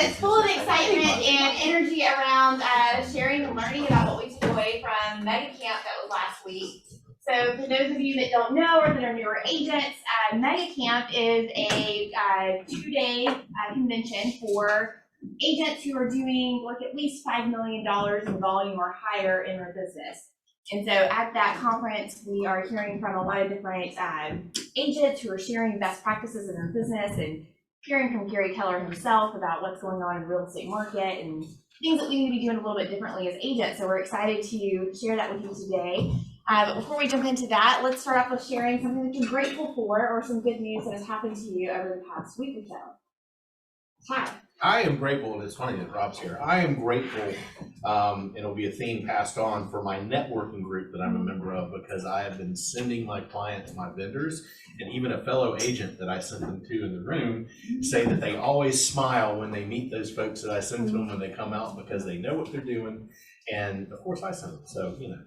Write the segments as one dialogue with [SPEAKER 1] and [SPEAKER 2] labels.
[SPEAKER 1] it's full of excitement and energy around sharing and learning about what we took away from Megacamp that was last week. So for those of you that don't know or that are newer agents, Megacamp is a 2-day convention for agents who are doing like at least $5 million in volume or higher in their business. And so at that conference, we are hearing from a lot of different agents who are sharing best practices in their business and hearing from Gary Keller himself about what's going on in the real estate market and things that we need to be doing a little bit differently as agents. So we're excited to share that with you today. But before we jump into that, let's start off with sharing something that you're grateful for or some good news that has happened to you over the past week or so. Hi.
[SPEAKER 2] I am grateful, and it's funny that Rob's here. I am grateful, and it'll be a theme passed on for my networking group that I'm a member of, because I have been sending my clients, my vendors, and even a fellow agent that I sent them to in the room, say that they always smile when they meet those folks that I send to them when they come out, because they know what they're doing. And of course I send them, so, you know.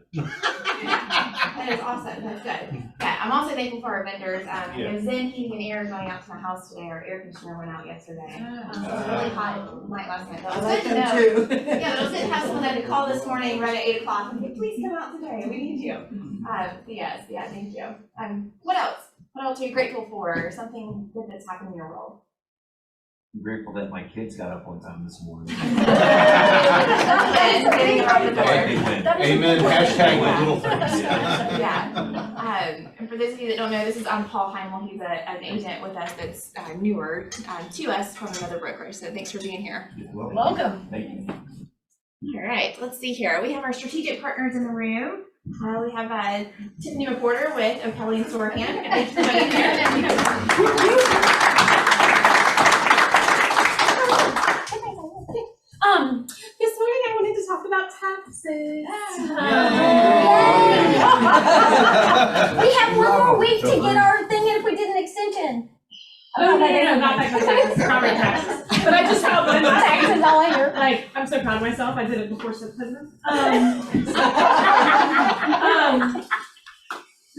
[SPEAKER 1] That is awesome. That's good. Yeah, I'm also thankful for our vendors. Zen Heating and Air is going out to my house today. Our air conditioner went out yesterday. It was really hot night last night. That was good to know. Yeah, but it was good to have someone that called this morning right at 8 o'clock and said, please come out today. We need you. Yes, thank you. What else? What else are you grateful for? Or something good that's happened in your world?
[SPEAKER 3] I'm grateful that my kids got up on time this morning.
[SPEAKER 2] Amen. Hashtag little things.
[SPEAKER 1] Yeah. And for those of you that don't know, this is Paul Heimel. He's an agent with us that's newer to us from another broker. So thanks for being here.
[SPEAKER 3] Welcome. Thank you.
[SPEAKER 1] All right, let's see here. We have our strategic partners in the room. We have Tiffany Reporter with O'Kelly and Sorohan. Thanks for being here.
[SPEAKER 4] This morning I wanted to talk about taxes.
[SPEAKER 5] We have one more week to get our thing in if we did an extension.
[SPEAKER 4] No, not that kind of taxes, property taxes. But I just got one
[SPEAKER 5] Taxes all later.
[SPEAKER 4] Like, I'm so proud of myself. I did it before September.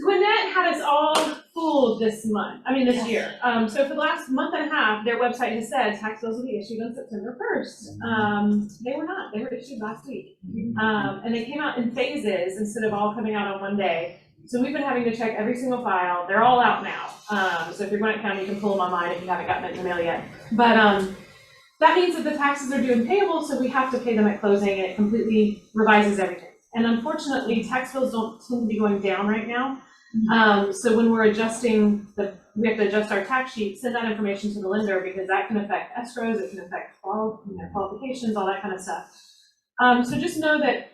[SPEAKER 4] Gwinnett had us all fooled this year. So for the last month and a half, their website has said tax bills will be issued on September 1st. They were not. They were issued last week. And they came out in phases instead of all coming out on one day. So we've been having to check every single file. They're all out now. So if you're Gwinnett County, you can pull them online if you haven't gotten it in the mail yet. But that means that the taxes are due and payable, so we have to pay them at closing, and it completely revises everything. And unfortunately, tax bills don't tend to be going down right now. So when we're adjusting we have to adjust our tax sheet, send that information to the lender, because that can affect escrows, it can affect qualifications, all that kind of stuff. So just know that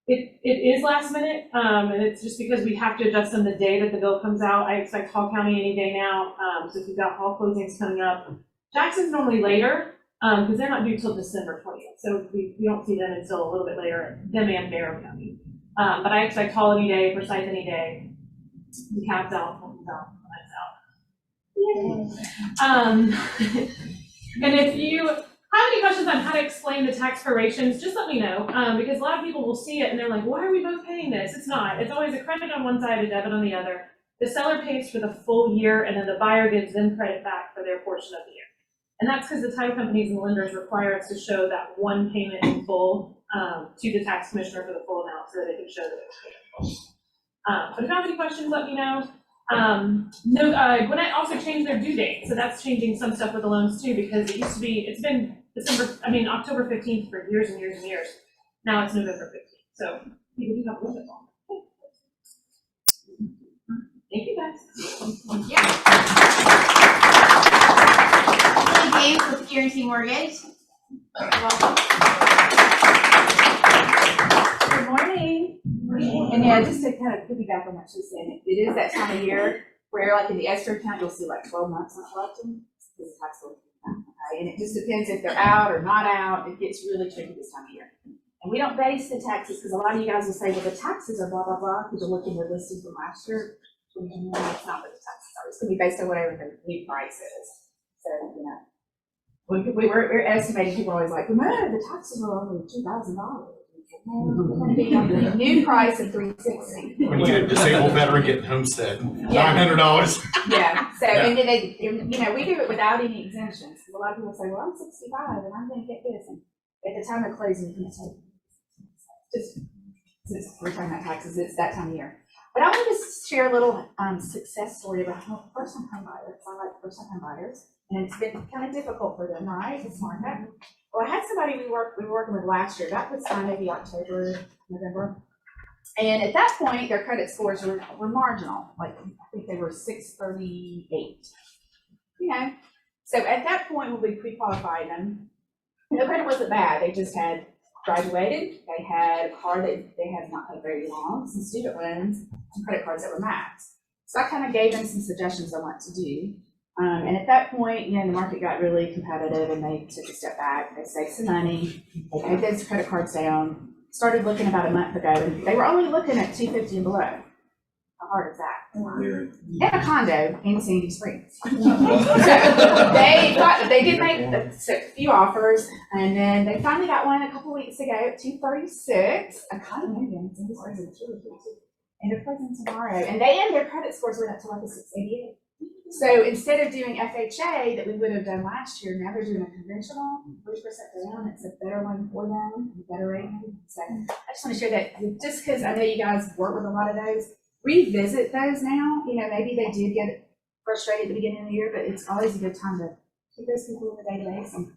[SPEAKER 4] it is last minute, and it's just because we have to adjust them the day that the bill comes out. I expect Hall County any day now. So if you've got hall closings coming up, Jackson's normally later, because they're not due till December 20th. So we don't see them until a little bit later, them and Barrow County. But I expect Hall any day, Forsyth any day. The cat's out, Fulton's out, mine's out. And if you have any questions on how to explain the tax prorations, just let me know, because a lot of people will see it and they're like, why are we both paying this? It's not. It's always a credit on one side, a debit on the other. The seller pays for the full year, and then the buyer gives them credit back for their portion of the year. And that's because the title companies and lenders require us to show that one payment in full to the tax commissioner for the full amount, so that they can show that it was paid in full. But if you have any questions, let me know. Gwinnett also changed their due date, so that's changing some stuff with the loans too, because it used to be, it's been October 15th for years and years and years. Now it's November 15th, so people do have a little bit longer. Thank you guys.
[SPEAKER 1] Yeah. James with Guarantee Mortgage. Welcome.
[SPEAKER 6] Good morning. And yeah, just to kind of piggyback on what she was saying, it is that time of year where, like in the escrow account, you'll see like 12 months not collecting. This is tax bill. Okay, and it just depends if they're out or not out. It gets really tricky this time of year. And we don't base the taxes, because a lot of you guys will say, well, the taxes are blah blah blah, because you're looking at the listing from last year. It's not what the taxes are. It's going to be based on whatever the new price is. So we're estimating. People are always like, well, no, the taxes are only $2,000. gonna be on the new price of $360.
[SPEAKER 2] When you get a disabled veteran getting homestead,
[SPEAKER 6] Yeah.
[SPEAKER 2] $900.
[SPEAKER 6] Yeah, so,
[SPEAKER 2] Yeah.
[SPEAKER 6] and then they, you know, we do it without any exemptions, because a lot of people say, well, I'm 65 and I'm gonna get this, and at the time of closing, you can't take. Just, since we're talking about taxes, it's that time of year. But I wanted to share a little, success story about first-time home buyers. I like first-time home buyers, and it's been kind of difficult for them, right, this market. Well, I had somebody we were working with last year, that was maybe October, November. And at that point, their credit scores were marginal, like I think they were 638. You know, so at that point, when we pre-qualified them, the credit wasn't bad. They just had graduated, they had a car that they had not paid very long, some student loans, some credit cards that were maxed. So I kind of gave them some suggestions on what to do. And at that point, you know, the market got really competitive and they took a step back. They saved some money, they paid those credit cards down, started looking about a month ago, and they were only looking at 250 and below. How hard is that? And a condo in Sandy Springs. So they did make a few offers, and then they finally got one a couple weeks ago at 236. A condominium in Sandy Springs, it's really good too. And they're closing tomorrow, and their credit scores went up to like a 688. So instead of doing FHA that we would have done last year, now they're doing a conventional 3% down. It's a better one for them, a better rate. So I just want to share that, just because I know you guys work with a lot of those. Revisit those now. You know, maybe they did get frustrated at the beginning of the year, but it's always a good time to keep those people in the database and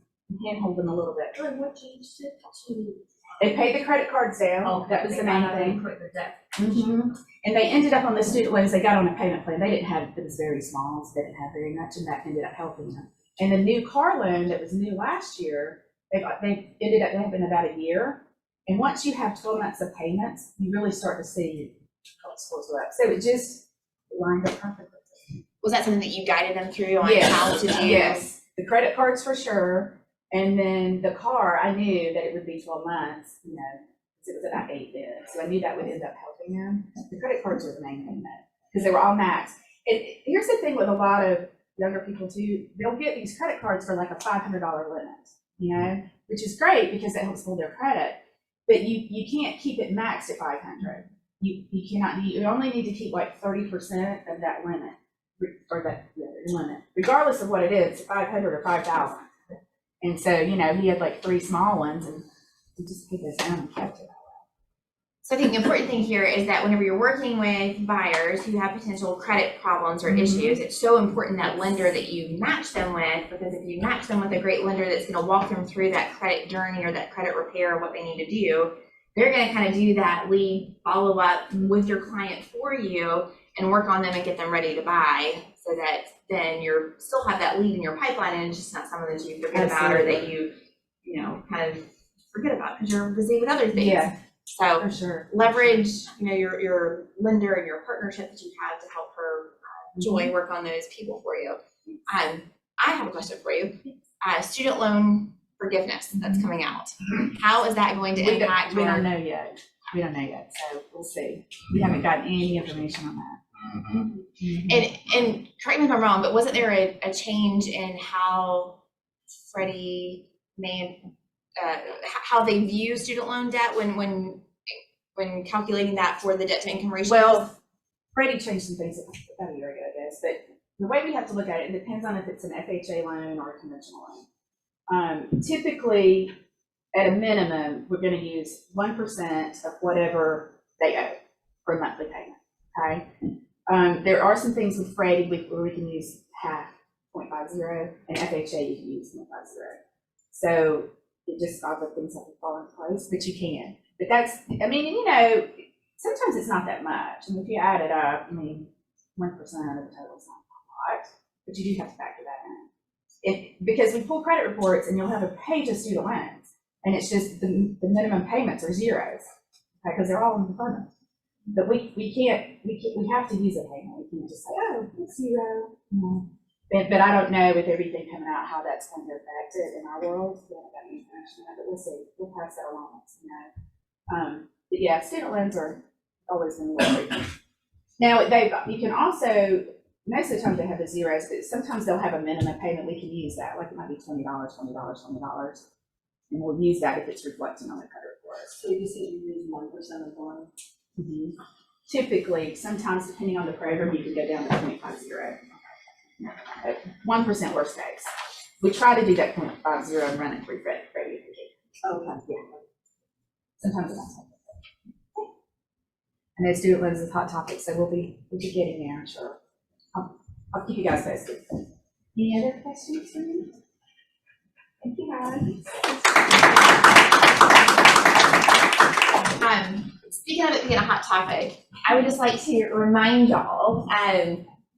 [SPEAKER 6] handhold them a little bit.
[SPEAKER 5] What changed it to?
[SPEAKER 6] They paid the credit cards down. That was the main thing. And they ended up on the student loans. They got on a payment plan. They didn't have, it was very small, so they didn't have very much, and that ended up helping them. And the new car loan that was new last year, they ended up having about a year. And once you have 12 months of payments, you really start to see credit scores go up. So it just lined up perfectly.
[SPEAKER 1] Was that something that you guided them through on
[SPEAKER 6] Yes.
[SPEAKER 1] how to do?
[SPEAKER 6] Yes, the credit cards for sure. And then the car, I knew that it would be 12 months, you know, because it was about 8 then. So I knew that would end up helping them. The credit cards were the main thing though, because they were all maxed. And here's the thing with a lot of younger people too, they'll get these credit cards for like a $500 limit, you know, which is great because it helps build their credit. But you can't keep it maxed at 500. You cannot, you only need to keep like 30% of that limit, or that limit, regardless of what it is, 500 or 5,000. And so, you know, he had like 3 small ones, and he just put this down and kept it.
[SPEAKER 1] So I think the important thing here is that whenever you're working with buyers who have potential credit problems or issues, it's so important that lender that you match them with, because if you match them with a great lender that's going to walk them through that credit journey or that credit repair or what they need to do, they're going to kind of do that lead follow up with your client for you and work on them and get them ready to buy, so that then you're still have that lead in your pipeline and it's just not someone that you forget about or that you know, kind of forget about because you're busy with other things.
[SPEAKER 6] Yeah,
[SPEAKER 1] So
[SPEAKER 6] for sure.
[SPEAKER 1] leverage, you know, your lender and your partnership that you have to help her, Joy, work on those people for you. I have a question for you. Student loan forgiveness that's coming out. How is that going to impact?
[SPEAKER 6] We don't know yet. We don't know yet, so we'll see. We haven't gotten any information on that.
[SPEAKER 1] And correct me if I'm wrong, but wasn't there a change in how Freddie how they view student loan debt when calculating that for the debt to income ratio?
[SPEAKER 6] Well, Freddie changed some things about a year ago, I guess, but the way we have to look at it, it depends on if it's an FHA loan or a conventional loan. Typically, at a minimum, we're going to use 1% of whatever they owe for a monthly payment, okay? There are some things with Freddie where we can use half, 0.50, and FHA you can use 0.50. So it just, all the things have to fall in place, but you can. But that's, I mean, you know, sometimes it's not that much. And if you add it up, I mean, 1% of the total is not a lot, but you do have to factor that in. Because we pull credit reports and you'll have a page of student loans, and it's just the minimum payments are zeros, okay, because they're all in deferment. But we have to use a payment. We can't just say, oh, it's zero. No. But I don't know with everything coming out how that's going to affect it in our world. We haven't got any information on that, but we'll see. We'll pass that along, you know. But yeah, student loans are always going to be. Now you can also, most of the time they have the zeros, but sometimes they'll have a minimum payment. We can use that, like it might be $20, $20, $20, and we'll use that if it's reflecting on the credit report. list.
[SPEAKER 7] So you said you use 1% of one.
[SPEAKER 6] Typically, sometimes depending on the program, you can go down to 0.50. 1% worst case. We try to do that 0.50 and run it through credit if we can.
[SPEAKER 7] Okay.
[SPEAKER 6] Yeah. Sometimes it's not. And those student loans is a hot topic, so we'll be getting there, I'm sure. I'll keep you guys posted. Any other questions for me? Thank you, guys.
[SPEAKER 1] Speaking of it being a hot topic, I would just like to remind y'all,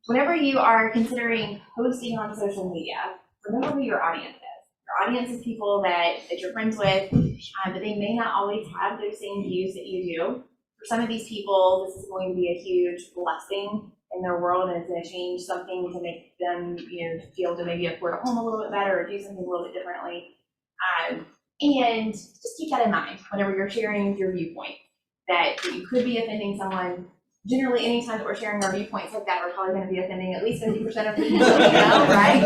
[SPEAKER 1] whenever you are considering posting on social media, remember who your audience is. Your audience is people that you're friends with, but they may not always have those same views that you do. For some of these people, this is going to be a huge blessing in their world, and it's going to change something to make them, feel to maybe afford a home a little bit better or do something a little bit differently. And just keep that in mind whenever you're sharing your viewpoint, that you could be offending someone. Generally, anytime that we're sharing our viewpoints like that, we're probably going to be offending at least 50% of the people that we know, right?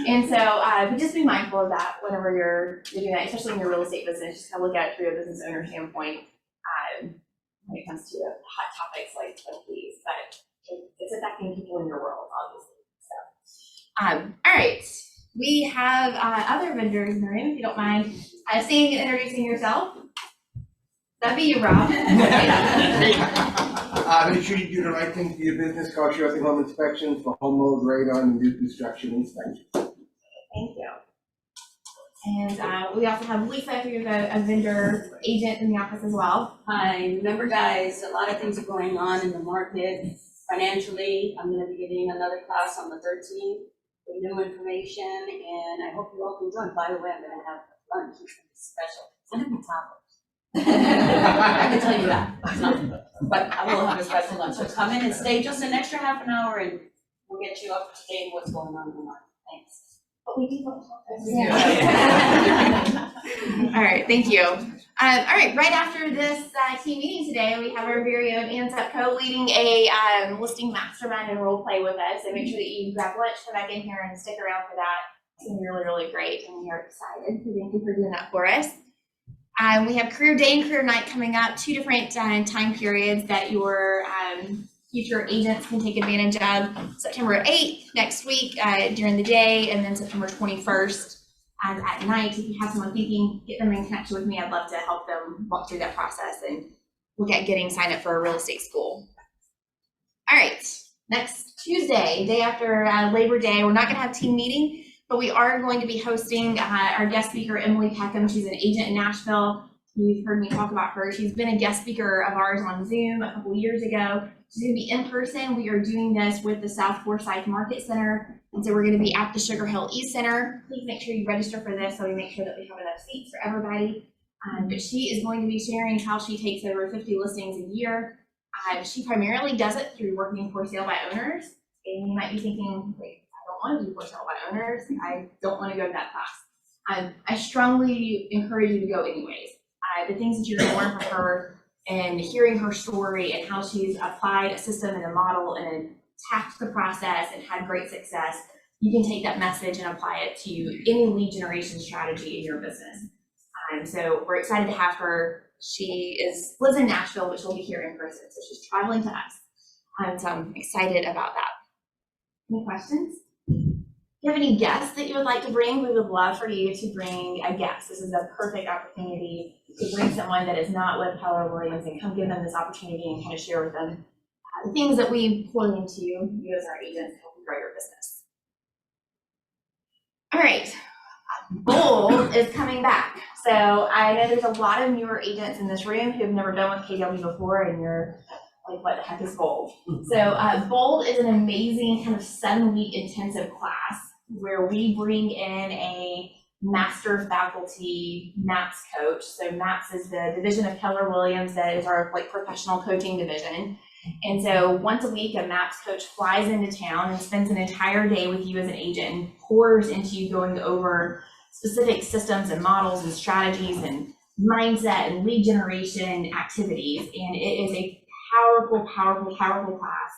[SPEAKER 1] And so, but just be mindful of that whenever you're doing that, especially in your real estate business. Just kind of look at it through a business owner standpoint when it comes to hot topics like these. But it's affecting people in your world, obviously. So, all right, we have other vendors in the room. If you don't mind saying and introducing yourself. That'd be you, Rob.
[SPEAKER 8] Make sure you do the right thing for your business, cost you home inspections for home mold, radon, and new construction inspection.
[SPEAKER 1] Thank you. And we also have Lisa, who's a vendor agent in the office as well.
[SPEAKER 7] Hi, remember guys, a lot of things are going on in the market financially. I'm gonna be giving another class on the 13th with new information, and I hope you all can join. By the way, I'm gonna have lunch, it's gonna be special. It's gonna be topic. I can tell you that, it's not, but I will have a special lunch. So come in and stay just an extra half an hour and we'll get you up to date with what's going on in the market. Thanks.
[SPEAKER 1] But we do love All right, thank you. All right, right after this team meeting today, we have our very own Ann Zepko leading a listing mastermind and role play with us. So make sure that you grab lunch, come back in here and stick around for that. It's going to be really, really great, and we are excited. So thank you for doing that for us. We have career day and career night coming up, 2 different time periods that your future agents can take advantage of. September 8th next week during the day, and then September 21st at night. If you have someone thinking, get them in connection with me. I'd love to help them walk through that process and look at getting signed up for a real estate school. All right, next Tuesday, day after Labor Day, we're not going to have team meeting, but we are going to be hosting our guest speaker, Emily Peckham. She's an agent in Nashville. You've heard me talk about her. She's been a guest speaker of ours on Zoom a couple years ago. She's going to be in person. We are doing this with the South Forsyth Market Center. And so we're going to be at the Sugar Hill East Center. Please make sure you register for this so we make sure that we have enough seats for everybody. But she is going to be sharing how she takes over 50 listings a year. She primarily does it through working for sale by owners. And you might be thinking, wait, I don't want to do for sale by owners. I don't want to go to that class. I strongly encourage you to go anyways. The things that you're going to learn from her and hearing her story and how she's applied a system and a model and attacked the process and had great success, you can take that message and apply it to any lead generation strategy in your business. So we're excited to have her. She lives in Nashville, but she'll be here in person, so she's traveling to us. So I'm excited about that. Any questions? If you have any guests that you would like to bring, we would love for you to bring a guest. This is a perfect opportunity to bring someone that is not with Keller Williams and come give them this opportunity and kind of share with them the things that we pour into you as our agents to help you grow your business. All right, Bold is coming back. So I know there's a lot of newer agents in this room who've never done with KW before, and you're like, what the heck is Bold? So Bold is an amazing kind of 7-week intensive class where we bring in a master faculty MAPS coach. So MAPS is the division of Keller Williams that is our professional coaching division. And so once a week, a MAPS coach flies into town and spends an entire day with you as an agent and pours into you going over specific systems and models and strategies and mindset and lead generation activities. And it is a powerful, powerful, powerful class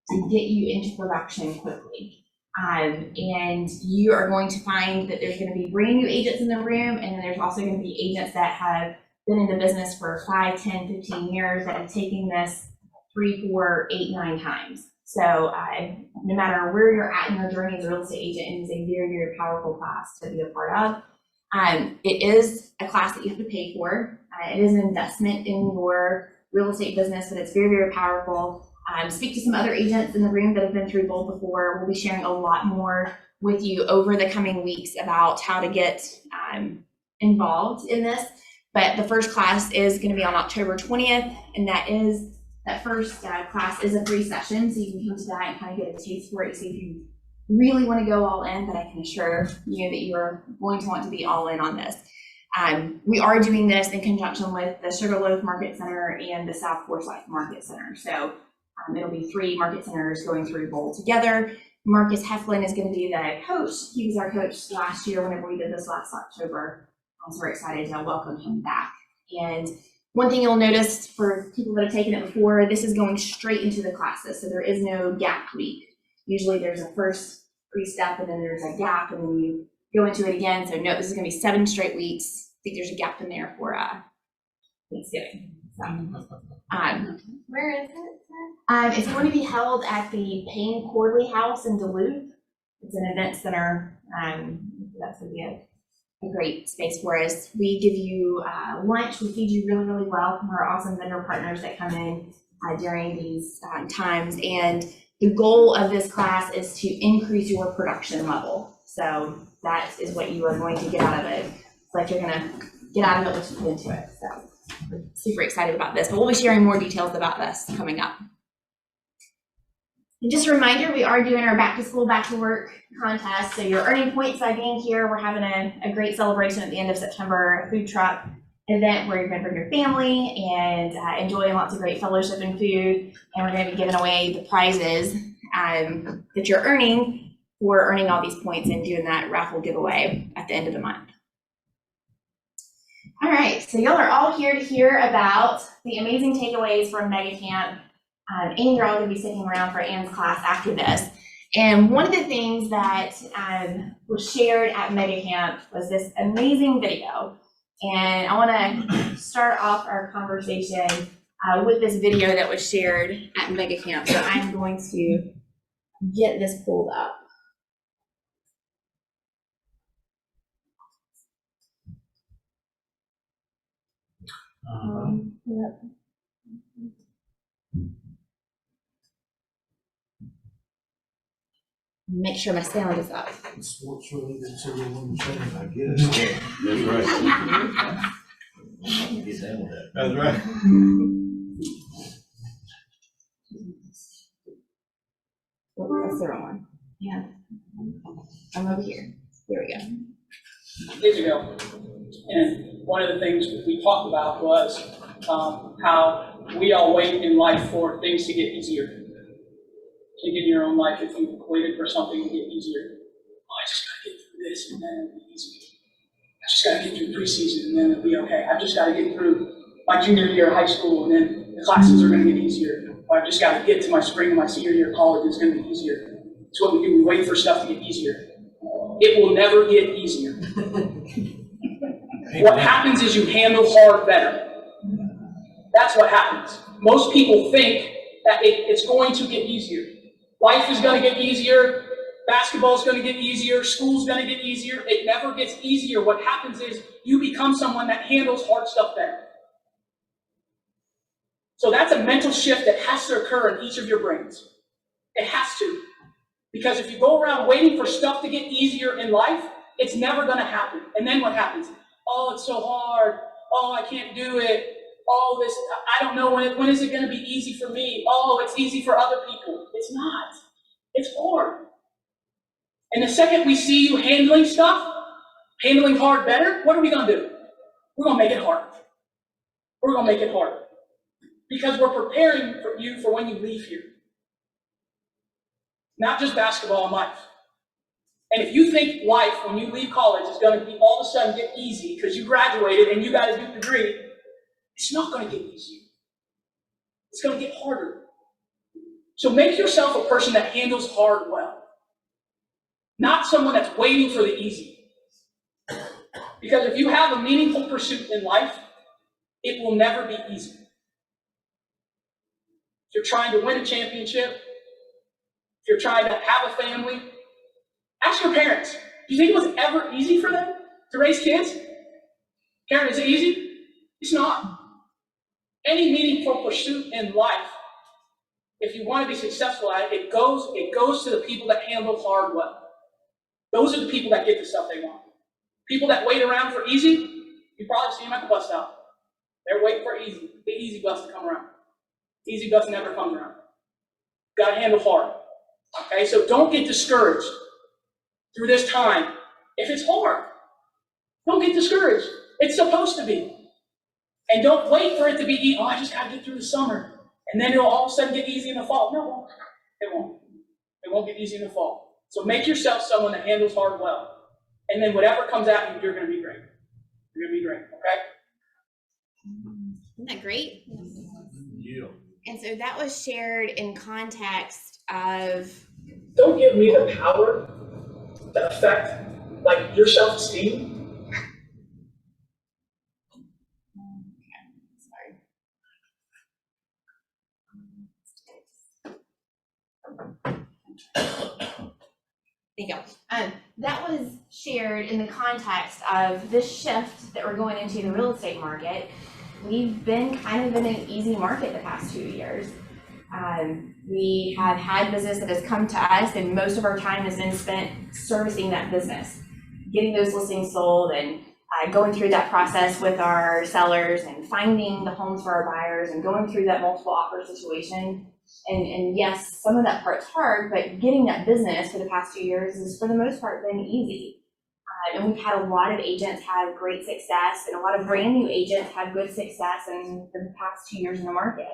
[SPEAKER 1] to get you into production quickly. And you are going to find that there's going to be brand new agents in the room, and then there's also going to be agents that have been in the business for 5, 10, 15 years that have taken this 3, 4, 8, 9 times. So no matter where you're at in your journey as a real estate agent, it is a very, very powerful class to be a part of. It is a class that you have to pay for. It is an investment in your real estate business, but it's very, very powerful. Speak to some other agents in the room that have been through both before. We'll be sharing a lot more with you over the coming weeks about how to get involved in this. But the first class is going to be on October 20th, and that first class is a free session, so you can come to that and kind of get a taste for it, see if you really want to go all in, but I can assure you that you are going to want to be all in on this. We are doing this in conjunction with the Sugarloaf Market Center and the South Forsyth Market Center. So it'll be 3 market centers going through bowl together. Marcus Heflin is going to be the coach. He was our coach last year whenever we did this last October. So we're excited to welcome him back. And one thing you'll notice for people that have taken it before, this is going straight into the classes. So there is no gap week. Usually there's a first free step and then there's a gap and then you go into it again. So no, this is going to be 7 straight weeks. I think there's a gap in there for Thanksgiving. So,
[SPEAKER 5] Where is it?
[SPEAKER 1] it's going to be held at the Payne Corley House in Duluth. It's an event center. That's going to be a great space for us. We give you lunch. We feed you really, really well from our awesome vendor partners that come in during these times. And the goal of this class is to increase your production level. So that is what you are going to get out of it. It's like you're going to get out of it what you put into it. So we're super excited about this, but we'll be sharing more details about this coming up. And just a reminder, we are doing our back to school, back to work contest. So you're earning points by being here. We're having a great celebration at the end of September, a food truck event where you're going to bring your family and enjoy lots of great fellowship and food. And we're going to be giving away the prizes that you're earning for earning all these points and doing that raffle giveaway at the end of the month. All right, so y'all are all here to hear about the amazing takeaways from Megacamp. And you're all going to be sticking around for Anne's class after this. And one of the things that was shared at Megacamp was this amazing video. And I want to start off our conversation with this video that was shared at Megacamp. So I'm going to get this pulled up. Yep. Make sure my sound is up.
[SPEAKER 9] Sports related to the women's training, I guess. That's right. Get down with that. That's right.
[SPEAKER 1] Oh, that's the wrong one. Yeah. I'm over here. Here we go.
[SPEAKER 10] Years ago, and one of the things we talked about was how we all wait in life for things to get easier. You get in your own life, if you waited for something to get easier. Oh, I just gotta get through this and then it'll be easy. I just gotta get through preseason and then it'll be okay. I just gotta get through my junior year of high school and then the classes are gonna get easier. Or I just gotta get to my spring of my senior year of college, it's gonna be easier. It's what we do, we wait for stuff to get easier. It will never get easier. What happens is you handle hard better. That's what happens. Most people think that it's going to get easier. Life is going to get easier. Basketball is going to get easier. School's going to get easier. It never gets easier. What happens is you become someone that handles hard stuff better. So that's a mental shift that has to occur in each of your brains. It has to. Because if you go around waiting for stuff to get easier in life, it's never going to happen. And then what happens? Oh, it's so hard. Oh, I can't do it. Oh, this, I don't know when is it going to be easy for me? Oh, it's easy for other people. It's not. It's hard. And the second we see you handling stuff, handling hard better, what are we going to do? We're going to make it hard. We're going to make it hard. Because we're preparing for you for when you leave here. Not just basketball and life. And if you think life, when you leave college, is going to be all of a sudden get easy because you graduated and you got a good degree, it's not going to get easier. It's going to get harder. So make yourself a person that handles hard well. Not someone that's waiting for the easy. Because if you have a meaningful pursuit in life, It will never be easy. If you're trying to win a championship, if you're trying to have a family, ask your parents. Do you think it was ever easy for them to raise kids? Karen, is it easy? It's not. Any meaningful pursuit in life, if you want to be successful at it, it goes to the people that handle hard well. Those are the people that get the stuff they want. People that wait around for easy, you probably see them at the bus stop. They're waiting for the easy bus to come around. Easy bus never comes around. Got to handle hard. Okay, so don't get discouraged through this time. If it's hard, don't get discouraged. It's supposed to be. And don't wait for it to be easy. Oh, I just got to get through the summer. And then it'll all of a sudden get easy in the fall. No, it won't. It won't get easy in the fall. So make yourself someone that handles hard well. And then whatever comes at you, you're going to be great. You're going to be great, okay?
[SPEAKER 1] Isn't that great?
[SPEAKER 2] Yeah.
[SPEAKER 1] And so that was shared in context of.
[SPEAKER 10] Don't give me the power to affect, like, your self-esteem.
[SPEAKER 1] Thank you. That was shared in the context of this shift that we're going into the real estate market. We've been kind of in an easy market the past 2 years. We have had business that has come to us, and most of our time has been spent servicing that business, getting those listings sold, and going through that process with our sellers and finding the homes for our buyers and going through that multiple offer situation. And yes, some of that part's hard, but getting that business for the past 2 years has, for the most part, been easy. And we've had a lot of agents have great success, and a lot of brand new agents have good success in the past 2 years in the market.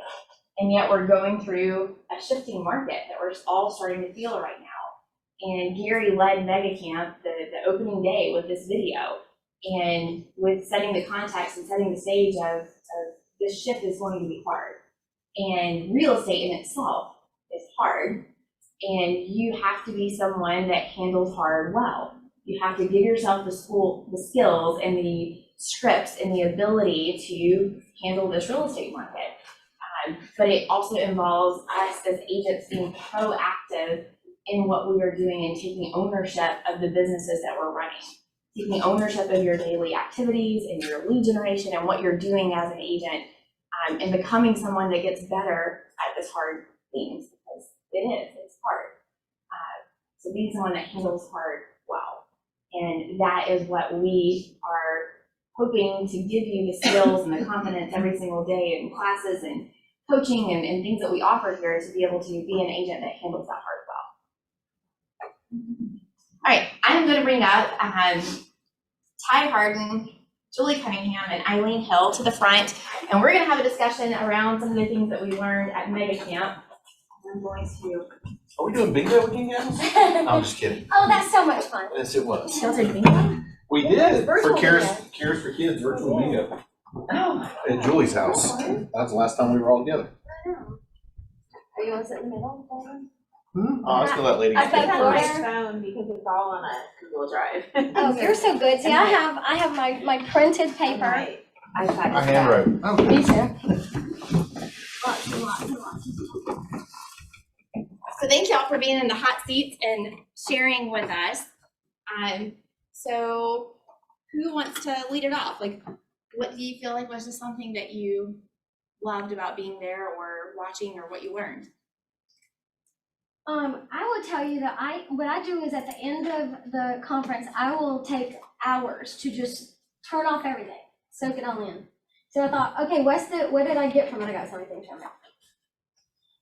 [SPEAKER 1] And yet we're going through a shifting market that we're all starting to feel right now. And Gary led Megacamp the opening day with this video, and with setting the context and setting the stage of this shift is going to be hard. And real estate in itself is hard, and you have to be someone that handles hard well. You have to give yourself the skills and the scripts and the ability to handle this real estate market. But it also involves us as agents being proactive in what we are doing and taking ownership of the businesses that we're running, taking ownership of your daily activities and your lead generation and what you're doing as an agent. And becoming someone that gets better at this hard things, because it's hard. So being someone that handles hard well. And that is what we are hoping to give you, the skills and the confidence every single day in classes and coaching and things that we offer here, to be able to be an agent that handles that hard well. All right, I'm going to bring up Ty Hardin, Julie Cunningham, and Eileen Hill to the front, and we're going to have a discussion around some of the things that we learned at Megacamp. I'm going to.
[SPEAKER 9] Are we doing bingo again, guys? I'm just kidding.
[SPEAKER 5] Oh, that's so much fun.
[SPEAKER 9] Yes, it was.
[SPEAKER 1] Y'all did bingo?
[SPEAKER 9] We did
[SPEAKER 5] Virtual
[SPEAKER 9] for Cares for Kids virtual bingo
[SPEAKER 1] Oh.
[SPEAKER 9] at Julie's house. That's the last time we were all together.
[SPEAKER 5] Are you want to sit in the middle?
[SPEAKER 9] Oh, I was gonna let lady.
[SPEAKER 6] I
[SPEAKER 9] get
[SPEAKER 6] think
[SPEAKER 9] that
[SPEAKER 6] Laura's
[SPEAKER 9] first.
[SPEAKER 6] phone, because it's all on a Google Drive.
[SPEAKER 5] Oh, you're so good. See, I have my printed paper.
[SPEAKER 6] Right.
[SPEAKER 9] I handwrote. Oh,
[SPEAKER 5] Me too. Lots and lots and lots.
[SPEAKER 1] So thank y'all for being in the hot seats and sharing with us. So who wants to lead it off? Like, what do you feel like was just something that you loved about being there or watching, or what you learned?
[SPEAKER 5] I will tell you that what I do is, at the end of the conference, I will take hours to just turn off everything, soak it all in. So I thought, okay, what did I get from it? I got so many things from it.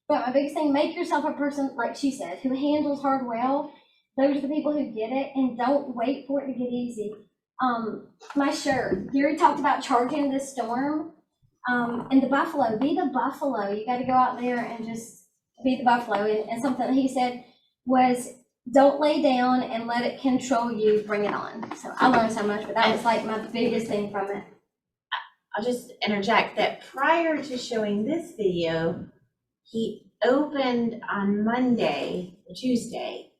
[SPEAKER 5] But my biggest thing, make yourself a person, like she said, who handles hard well. Those are the people who get it, and don't wait for it to get easy. My shirt, Gary talked about charging the storm, and the buffalo, be the buffalo. You got to go out there and just be the buffalo. And something that he said was, don't lay down and let it control you, bring it on. So I learned so much, but that was like my biggest thing from it.
[SPEAKER 11] I'll just interject that prior to showing this video, he opened on Monday or Tuesday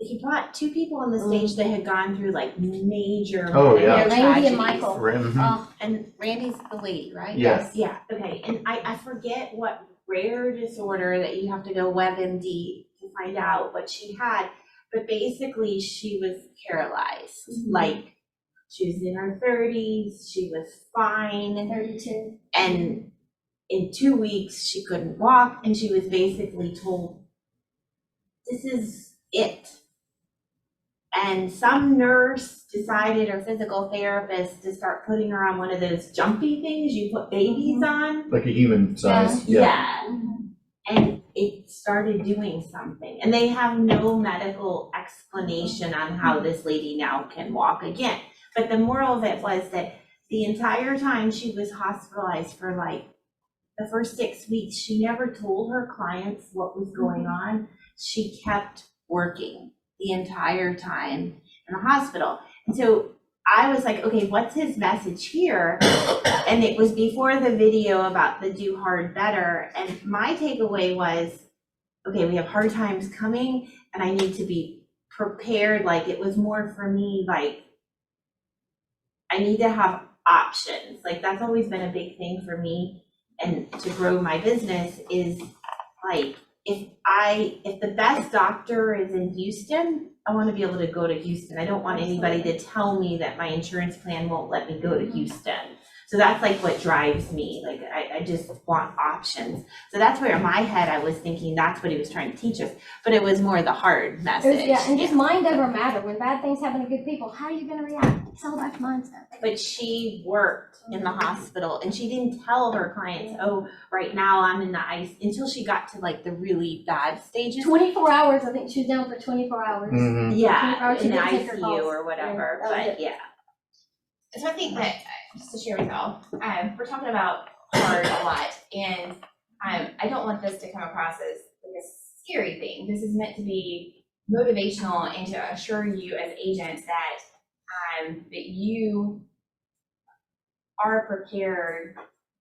[SPEAKER 11] he brought two people on the stage that had gone through like major
[SPEAKER 2] Oh, yeah.
[SPEAKER 11] medical
[SPEAKER 5] Randy and
[SPEAKER 11] tragedies.
[SPEAKER 5] Michael.
[SPEAKER 2] Mhm.
[SPEAKER 11] And
[SPEAKER 5] Randy's the lady, right?
[SPEAKER 2] Yeah.
[SPEAKER 11] yeah, okay, and I forget what rare disorder that you have to go WebMD to find out what she had, but basically she was paralyzed, like she was in her 30s, she was fine,
[SPEAKER 5] 32.
[SPEAKER 11] and in 2 weeks she couldn't walk, and she was basically told, this is it. And some nurse decided, or physical therapist, to start putting her on one of those jumpy things you put babies on.
[SPEAKER 2] Like a human size.
[SPEAKER 11] Yeah. And it started doing something. And they have no medical explanation on how this lady now can walk again. But the moral of it was that the entire time she was hospitalized for like the first 6 weeks, she never told her clients what was going on. She kept working the entire time in the hospital. And so I was like, okay, what's his message here? And it was before the video about the do hard better. And my takeaway was, okay, we have hard times coming and I need to be prepared. Like it was more for me, like I need to have options. Like that's always been a big thing for me. And to grow my business is like, if the best doctor is in Houston, I want to be able to go to Houston. I don't want anybody to tell me that my insurance plan won't let me go to Houston. So that's like what drives me. Like I just want options. So that's where in my head I was thinking that's what he was trying to teach us. But it was more the hard message.
[SPEAKER 5] And just mind over matter. When bad things happen to good people, how are you gonna react? It's all about mindset.
[SPEAKER 11] But she worked in the hospital and she didn't tell her clients, oh, right now I'm in the ice, until she got to like the really bad stages.
[SPEAKER 5] 24 hours, I think she was down for 24 hours.
[SPEAKER 2] Mhm.
[SPEAKER 11] Yeah,
[SPEAKER 5] 24 hours, she
[SPEAKER 11] in the
[SPEAKER 5] didn't take her
[SPEAKER 11] ICU
[SPEAKER 5] calls.
[SPEAKER 11] or whatever,
[SPEAKER 5] Yeah, that was
[SPEAKER 11] but
[SPEAKER 5] it.
[SPEAKER 11] yeah.
[SPEAKER 1] So I think that, just to share with y'all, we're talking about hard a lot, and I don't want this to come across as like a scary thing. This is meant to be motivational and to assure you as agents that that you are prepared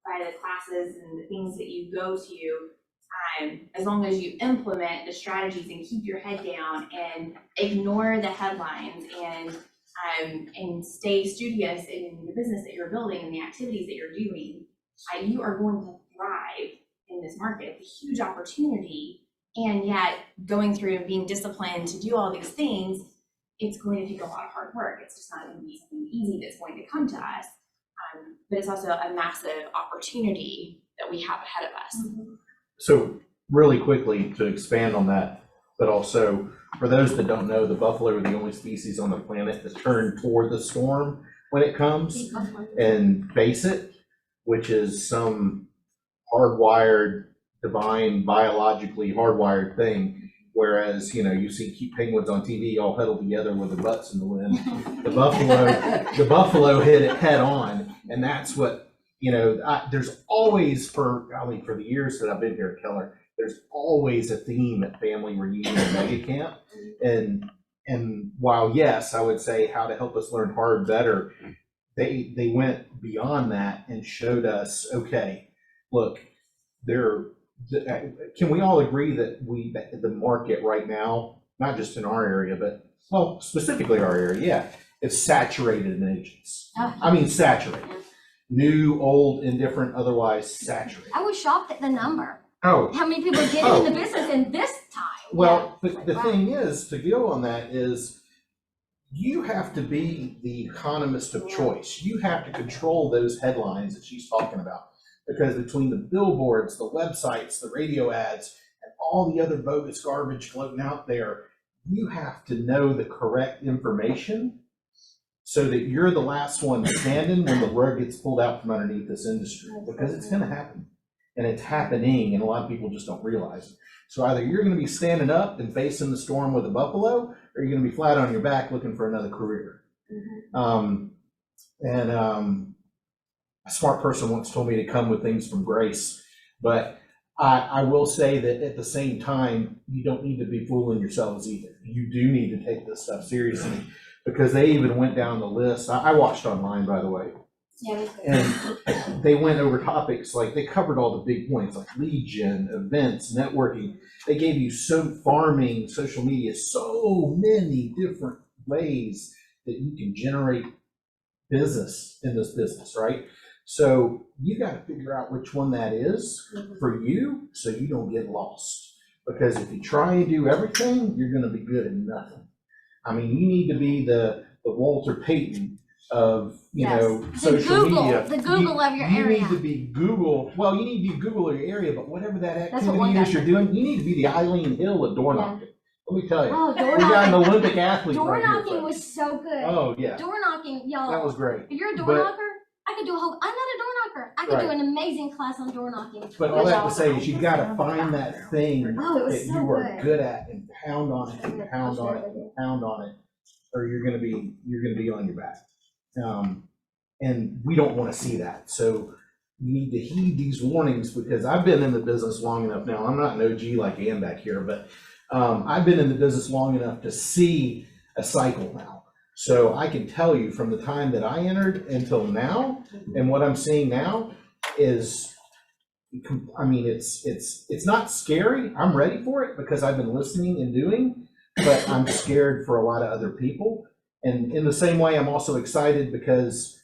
[SPEAKER 1] by the classes and the things that you go to, as long as you implement the strategies and keep your head down and ignore the headlines and stay studious in the business that you're building and the activities that you're doing, you are going to thrive in this market. It's a huge opportunity, and yet going through and being disciplined to do all these things, it's going to take a lot of hard work. It's just not going to be something easy that's going to come to us, but it's also a massive opportunity that we have ahead of us.
[SPEAKER 2] So really quickly to expand on that, but also for those that don't know, the buffalo are the only species on the planet that turn toward the storm when it comes and face it, which is some hardwired, divine, biologically hardwired thing. Whereas, you know, you see penguins on TV all huddled together with their butts in the wind. The buffalo hit it head on, and that's what, you know, there's always, for the years that I've been here at Keller, there's always a theme at family reunion and Megacamp. And while, yes, I would say how to help us learn hard better, they went beyond that and showed us, okay, look, can we all agree that the market right now, not just in our area, but, well, specifically our area, yeah, it's saturated in agents. I mean, saturated. New, old, indifferent, otherwise saturated.
[SPEAKER 5] I was shocked at the number.
[SPEAKER 2] Oh.
[SPEAKER 5] How many people are getting in the business in this time?
[SPEAKER 2] Well, but the thing is, to go on that is, you have to be the economist of choice. You have to control those headlines that she's talking about. Because between the billboards, the websites, the radio ads, and all the other bogus garbage floating out there, you have to know the correct information so that you're the last one standing when the rug gets pulled out from underneath this industry. Because it's going to happen. And it's happening, and a lot of people just don't realize it. So either you're going to be standing up and facing the storm with a buffalo, or you're going to be flat on your back looking for another career. A smart person once told me to come with things from Grace, but I will say that at the same time, you don't need to be fooling yourselves either. You do need to take this stuff seriously, because they even went down the list. I watched online, by the way,
[SPEAKER 5] Yeah, it was good.
[SPEAKER 2] And they went over topics, like they covered all the big points, like lead gen, events, networking. They gave you farming, social media, so many different ways that you can generate business in this business, right? So you got to figure out which one that is for you so you don't get lost. Because if you try and do everything, you're going to be good at nothing. I mean, you need to be the Walter Payton of, social media.
[SPEAKER 5] The Google of your area.
[SPEAKER 2] You need to be Google, well, you need to be Google of your area, but whatever that
[SPEAKER 5] That's what one
[SPEAKER 2] activity is
[SPEAKER 5] guy
[SPEAKER 2] you're doing, you need to be the Eileen Hill of door knocking. Let me tell you.
[SPEAKER 5] Oh, door
[SPEAKER 2] We got an
[SPEAKER 5] knocking.
[SPEAKER 2] Olympic athlete
[SPEAKER 5] Door
[SPEAKER 2] right here,
[SPEAKER 5] knocking
[SPEAKER 2] folks.
[SPEAKER 5] was so good.
[SPEAKER 2] Oh, yeah,
[SPEAKER 5] Door knocking, y'all.
[SPEAKER 2] that was great.
[SPEAKER 5] If you're a door
[SPEAKER 2] But-
[SPEAKER 5] knocker, I could do I'm not a door knocker. I could do an amazing class on door knocking.
[SPEAKER 2] But all that to say is you gotta find that thing
[SPEAKER 5] Oh, it was
[SPEAKER 2] that
[SPEAKER 5] so
[SPEAKER 2] you are
[SPEAKER 5] good.
[SPEAKER 2] good at and pound on it and pound on it and pound on it, or you're gonna be on your back. And we don't wanna see that. So you need to heed these warnings, because I've been in the business long enough now. I'm not an OG like Ann back here, but I've been in the business long enough to see a cycle now. So I can tell you from the time that I entered until now, and what I'm seeing now is, I mean, it's not scary. I'm ready for it because I've been listening and doing, but I'm scared for a lot of other people. And in the same way, I'm also excited because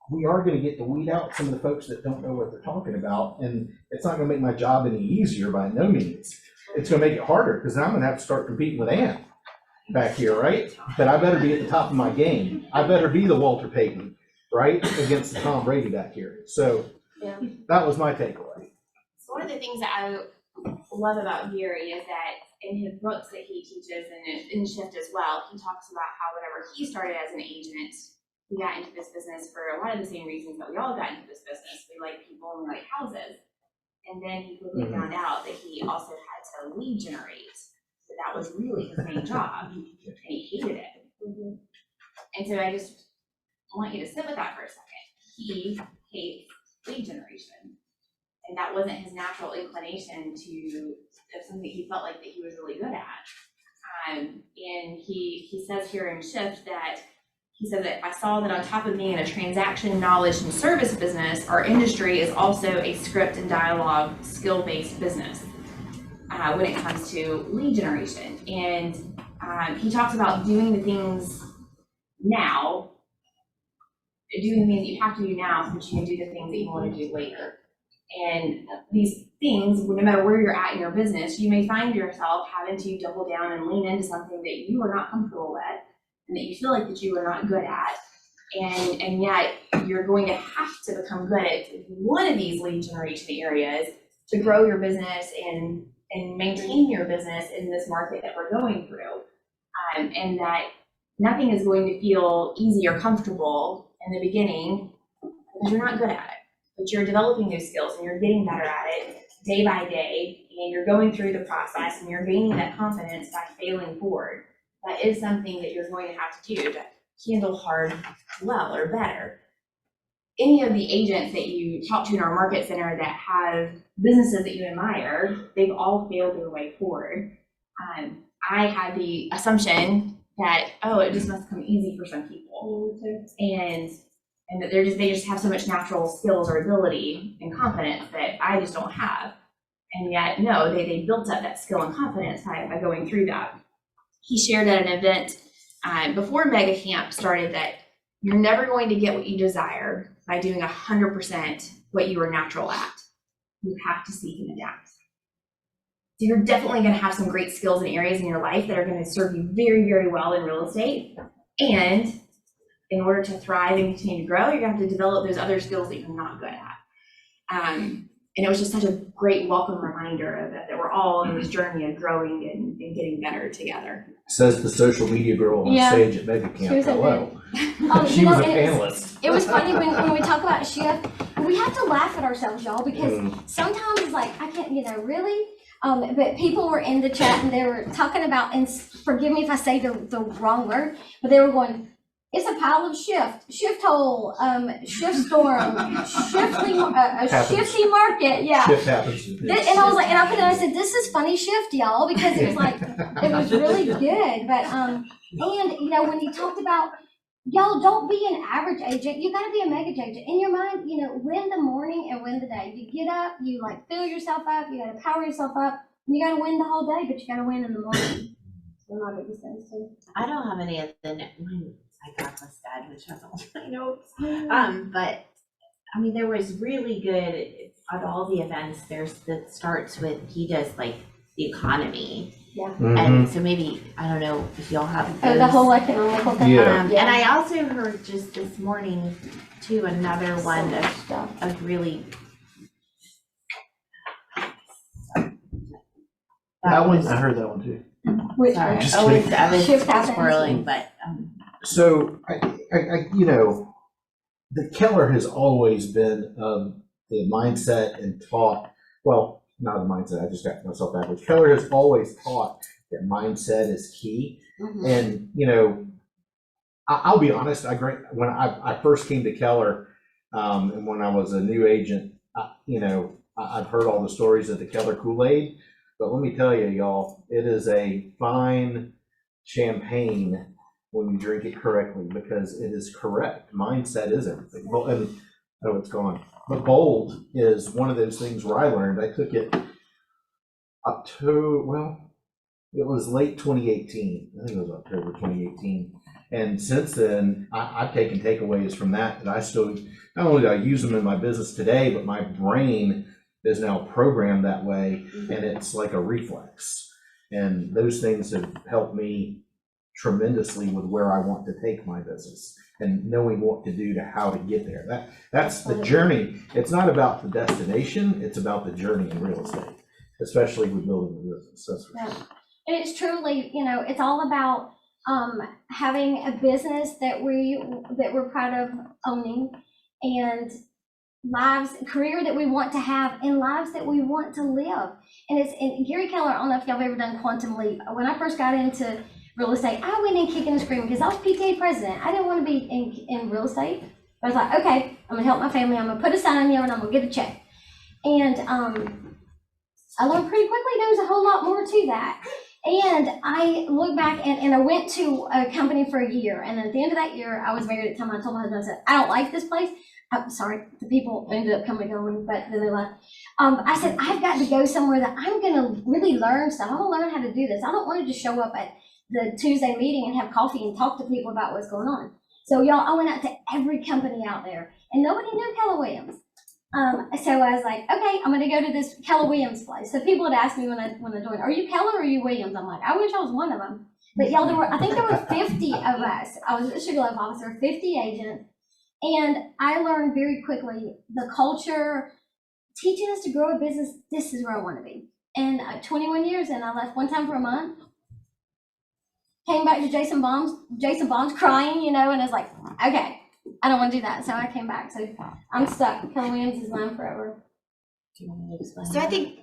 [SPEAKER 2] we are going to get to weed out some of the folks that don't know what they're talking about. And it's not going to make my job any easier by no means. It's going to make it harder, because I'm going to have to start competing with Ann back here, right? But I better be at the top of my game. I better be the Walter Payton, right, against the Tom Brady back here. So that was my takeaway.
[SPEAKER 1] So one of the things that I love about Gary is that in his books that he teaches and in Shift as well, he talks about how whenever he started as an agent, he got into this business for a lot of the same reasons that we all got into this business. We like people and we like houses. And then he quickly found out that he also had to lead generate. That was really his main job, and he hated it. And so I just want you to sit with that for a second. He hates lead generation, and that wasn't his natural inclination to something that he felt like that he was really good at. And he says here in Shift that he said that I saw that on top of being in a transaction, knowledge, and service business, our industry is also a script and dialogue skill-based business. When it comes to lead generation. And he talks about doing the things now, doing the things that you have to do now so that you can do the things that you want to do later. And these things, no matter where you're at in your business, you may find yourself having to double down and lean into something that you are not comfortable with and that you feel like that you are not good at. And yet you're going to have to become good at one of these lead generation areas to grow your business and maintain your business in this market that we're going through. And that nothing is going to feel easy or comfortable in the beginning because you're not good at it. But you're developing those skills and you're getting better at it day by day, and you're going through the process and you're gaining that confidence by failing forward. That is something that you're going to have to do to handle hard well or better. Any of the agents that you talk to in our market center that have businesses that you admire, they've all failed their way forward. I had the assumption that, it just must come easy for some people. And that they just have so much natural skills or ability and confidence that I just don't have. And yet, no, they built up that skill and confidence by going through that. He shared at an event before Megacamp started that you're never going to get what you desire by doing 100% what you are natural at. You have to seek and adapt. So you're definitely going to have some great skills and areas in your life that are going to serve you very, very well in real estate. And in order to thrive and continue to grow, you're going to have to develop those other skills that you're not good at. And it was just such a great welcome reminder of that we're all in this journey of growing and getting better together.
[SPEAKER 2] Says the social media girl on stage at Megacamp. Hello. She was a panelist.
[SPEAKER 5] It was funny when we talk about Shift, we have to laugh at ourselves, y'all, because sometimes it's like, I can't, really? But people were in the chat and they were talking about, and forgive me if I say the wrong word, but they were going, it's a pile of shift hole, shift storm, shifty market, yeah.
[SPEAKER 2] Shift happens.
[SPEAKER 5] And I was like, and I put it, I said, this is funny shift, y'all, because it was like, it was really good. But, and when you talked about y'all don't be an average agent. You gotta be a mega agent. In your mind, win the morning and win the day. You get up, you like fill yourself up, you gotta power yourself up. You gotta win the whole day, but you gotta win in the morning. So my biggest things too.
[SPEAKER 11] I don't have any of the, mine, I got this dad, which has all my notes. But, I mean, there was really good, at all the events, that starts with, he does like the economy.
[SPEAKER 5] Yeah.
[SPEAKER 11] And so maybe, I don't know if y'all have
[SPEAKER 5] Oh, the
[SPEAKER 11] those.
[SPEAKER 5] whole economical thing.
[SPEAKER 2] Yeah.
[SPEAKER 11] And I also heard just this morning too, another one of really.
[SPEAKER 9] That one, I heard that one too.
[SPEAKER 5] Which
[SPEAKER 11] Sorry,
[SPEAKER 5] one?
[SPEAKER 2] Just
[SPEAKER 11] I was
[SPEAKER 5] Shift happens.
[SPEAKER 11] swirling, but,
[SPEAKER 2] So, the Keller has always been the mindset and taught, well, not the mindset, I just got myself backwards. Keller has always taught that mindset is key. And, I'll be honest, when I first came to Keller, and when I was a new agent, I've heard all the stories of the Keller Kool-Aid, but let me tell you, y'all, it is a fine champagne when you drink it correctly, because it is correct. Mindset is everything. Well, and oh, it's gone. But bold is one of those things where I learned. I took it up to, well, it was late 2018. I think it was October 2018. And since then, I've taken takeaways from that I still, not only do I use them in my business today, but my brain is now programmed that way, and it's like a reflex. And those things have helped me tremendously with where I want to take my business and knowing what to do to how to get there. That's the journey. It's not about the destination, it's about the journey in real estate, especially with building a business. That's for sure.
[SPEAKER 5] And it's truly, it's all about having a business that we're proud of owning, and career that we want to have, and lives that we want to live. And Gary Keller, I don't know if y'all have ever done Quantum Leap. When I first got into real estate, I went in kicking and screaming because I was PTA president. I didn't want to be in real estate. I was like, okay, I'm gonna help my family. I'm gonna put a sign in there and I'm gonna get a check. And I learned pretty quickly there was a whole lot more to that. And I look back and I went to a company for a year. And at the end of that year, I was married at the time. I told my husband, I said, I don't like this place. I'm sorry, the people ended up coming and going, but then they left. I said, I've got to go somewhere that I'm gonna really learn stuff. I'm gonna learn how to do this. I don't want to just show up at the Tuesday meeting and have coffee and talk to people about what's going on. So y'all, I went out to every company out there and nobody knew Keller Williams. So I was like, okay, I'm gonna go to this Keller Williams place. So people would ask me when I joined, are you Keller or are you Williams? I'm like, I wish I was one of them. But y'all, I think there were 50 of us. I was a Sugarloaf officer, 50 agents. And I learned very quickly the culture, teaching us to grow a business. This is where I want to be. And 21 years, and I left one time for a month. Came back to Jason Baum's crying, and I was like, okay, I don't want to do that. So I came back. So I'm stuck. Keller Williams is mine forever.
[SPEAKER 11] do you want to explain?
[SPEAKER 1] So I think,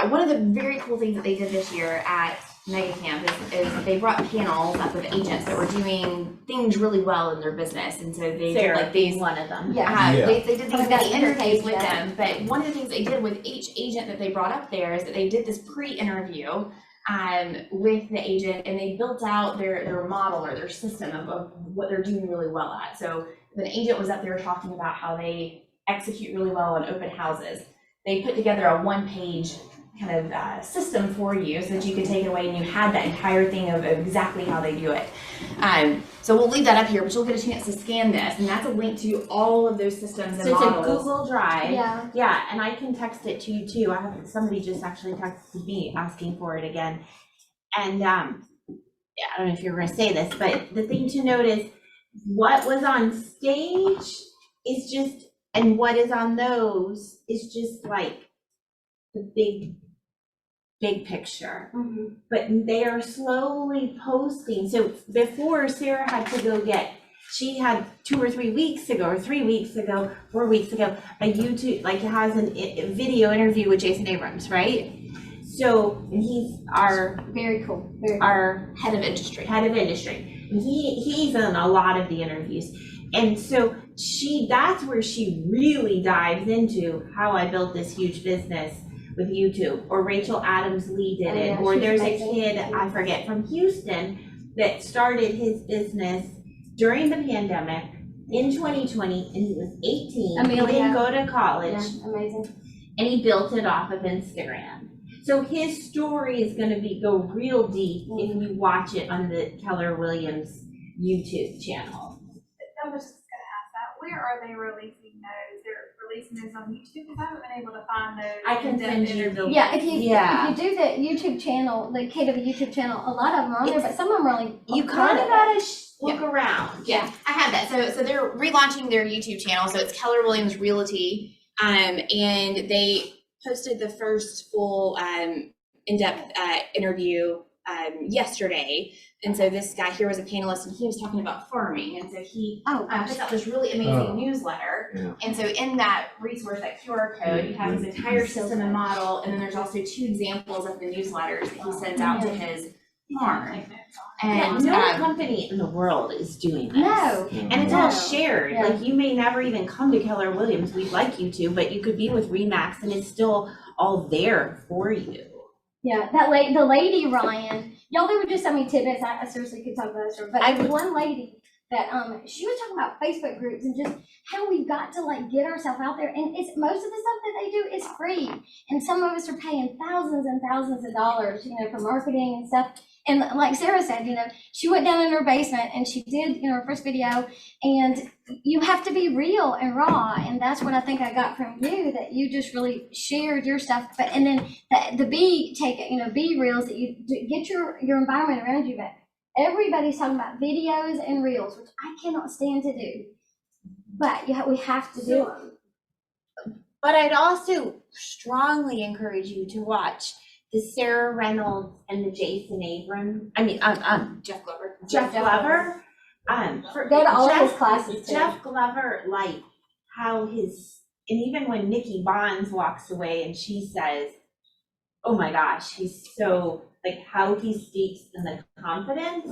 [SPEAKER 1] one of the very cool things that they did this year at Megacamp is they brought panels up of agents that were doing things really well in their business. And so they did like these,
[SPEAKER 11] one of them.
[SPEAKER 1] they did these
[SPEAKER 5] I've got
[SPEAKER 1] mini interviews with
[SPEAKER 5] yeah.
[SPEAKER 1] them. But one of the things they did with each agent that they brought up there is that they did this pre-interview with the agent, and they built out their model or their system of what they're doing really well at. So the agent was up there talking about how they execute really well on open houses. They put together a one-page kind of system for you so that you could take it away and you had that entire thing of exactly how they do it. So we'll leave that up here, but you'll get a chance to scan this, and that's a link to all of those systems and
[SPEAKER 11] So it's
[SPEAKER 1] models.
[SPEAKER 11] a Google Drive.
[SPEAKER 5] Yeah.
[SPEAKER 11] Yeah, and I can text it to you too. Somebody just actually texted me asking for it again. And I don't know if you're gonna say this, but the thing to note is what was on stage is just, and what is on those is just like the big picture.
[SPEAKER 5] Mm-hmm.
[SPEAKER 11] But they are slowly posting. So before Sarah had to go she had 2 or 3 weeks ago, or 3 weeks ago, 4 weeks ago, a YouTube, like it has a video interview with Jason Abrams, right? So, and he's
[SPEAKER 5] Very cool.
[SPEAKER 11] our
[SPEAKER 1] Head of industry.
[SPEAKER 11] And he's in a lot of the interviews. And so that's where she really dives into how I built this huge business with YouTube. Or Rachel Adams Lee did it.
[SPEAKER 5] Yeah,
[SPEAKER 11] Or
[SPEAKER 5] she's
[SPEAKER 11] there's
[SPEAKER 5] amazing.
[SPEAKER 11] a kid, I forget, from Houston that started his business during the pandemic in 2020, and he was 18.
[SPEAKER 5] Amelia.
[SPEAKER 11] He didn't go to college,
[SPEAKER 5] Yeah, amazing.
[SPEAKER 11] and he built it off of Instagram. So his story is going to go real deep if you watch it on the Keller Williams YouTube channel.
[SPEAKER 12] I was just gonna ask that, where are they releasing those? They're releasing those on YouTube, because I haven't been able to find those.
[SPEAKER 11] I can send you the
[SPEAKER 5] Yeah, if you
[SPEAKER 11] Yeah.
[SPEAKER 5] do the YouTube channel, the KW YouTube channel, a lot of them are on there, but some of them are really.
[SPEAKER 11] You kind of gotta look around.
[SPEAKER 1] Yeah, I have that. So they're relaunching their YouTube channel. So it's Keller Williams Realty. And they posted the first full in-depth interview yesterday. And so this guy here was a panelist, and he was talking about farming. And so he puts out this really amazing newsletter.
[SPEAKER 2] Yeah.
[SPEAKER 1] And so in that resource, that QR code, you have his entire system and model. And then there's also 2 examples of the newsletters that he sends out to his farm. And
[SPEAKER 11] no company in the world is doing this.
[SPEAKER 5] No.
[SPEAKER 11] And it's all
[SPEAKER 5] No.
[SPEAKER 11] shared.
[SPEAKER 5] Yeah.
[SPEAKER 11] Like, you may never even come to Keller Williams. We'd like you to, but you could be with Remax, and it's still all there for you.
[SPEAKER 5] Yeah, the lady, Ryan, y'all, there were just so many tidbits, I seriously could talk about this, but there was one lady that, she was talking about Facebook groups and just how we've got to like get ourselves out there, and it's, most of the stuff that they do is free, and some of us are paying thousands and thousands of dollars, for marketing and stuff. And like Sarah said, she went down in her basement and she did, her first video, and you have to be real and raw. And that's what I think I got from you, that you just really shared your stuff. But, and then the be reals, that you get your environment around you. But everybody's talking about videos and reels, which I cannot stand to do. But we have to do them.
[SPEAKER 11] But I'd also strongly encourage you to watch the Sarah Reynolds and the Jason Abram.
[SPEAKER 1] Jeff Glover.
[SPEAKER 11] Jeff Glover.
[SPEAKER 5] Go to all his classes too.
[SPEAKER 11] Jeff Glover, like how and even when Nikki Bonds walks away and she says, "Oh my gosh, he's so," like how he speaks and the confidence.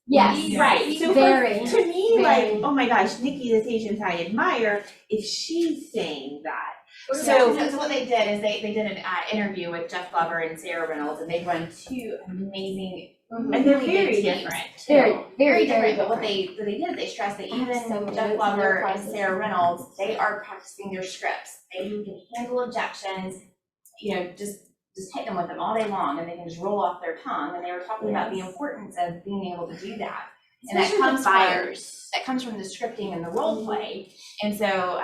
[SPEAKER 5] Yes,
[SPEAKER 11] right. So
[SPEAKER 5] very,
[SPEAKER 11] to me,
[SPEAKER 5] very.
[SPEAKER 11] like, oh my gosh, Nikki, the Asians I admire, if she's saying that.
[SPEAKER 1] So what they did is they did an interview with Jeff Glover and Sarah Reynolds, and they run 2 amazing,
[SPEAKER 11] and they're
[SPEAKER 1] really
[SPEAKER 11] very
[SPEAKER 1] good teams.
[SPEAKER 11] different.
[SPEAKER 1] Very different. But what they did is they stressed that even
[SPEAKER 5] so
[SPEAKER 1] Jeff Glover and Sarah Reynolds, they are practicing their scripts. They can handle objections, just hit them with them all day long, and they can just roll off their tongue. And they were talking about the importance of being able to do that. And that comes from the scripting and the role play. And so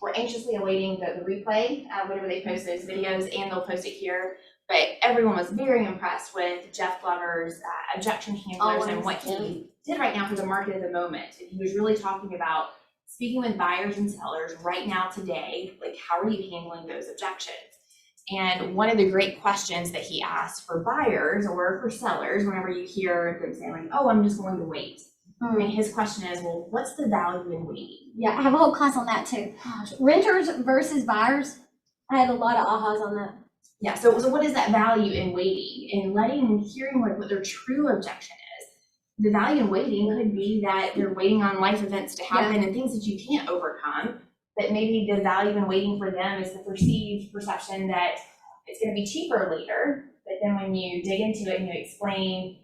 [SPEAKER 1] we're anxiously awaiting the replay, whenever they post those videos, and they'll post it here. But everyone was very impressed with Jeff Glover's objection handlers and what he did right now for the market at the moment. And he was really talking about speaking with buyers and sellers right now today, like how are you handling those objections? And one of the great questions that he asked for buyers or for sellers, whenever you hear them say like, "Oh, I'm just going to wait." And his question is, well, what's the value in waiting?
[SPEAKER 5] Yeah, I have a whole class on that too. Renters versus buyers. I had a lot of ahas on that.
[SPEAKER 1] Yeah, so what is that value in waiting? And hearing what their true objection is. The value in waiting could be that they're waiting on life events to happen and things that you can't overcome. That maybe the value in waiting for them is the perceived perception that it's going to be cheaper later. But then when you dig into it and you explain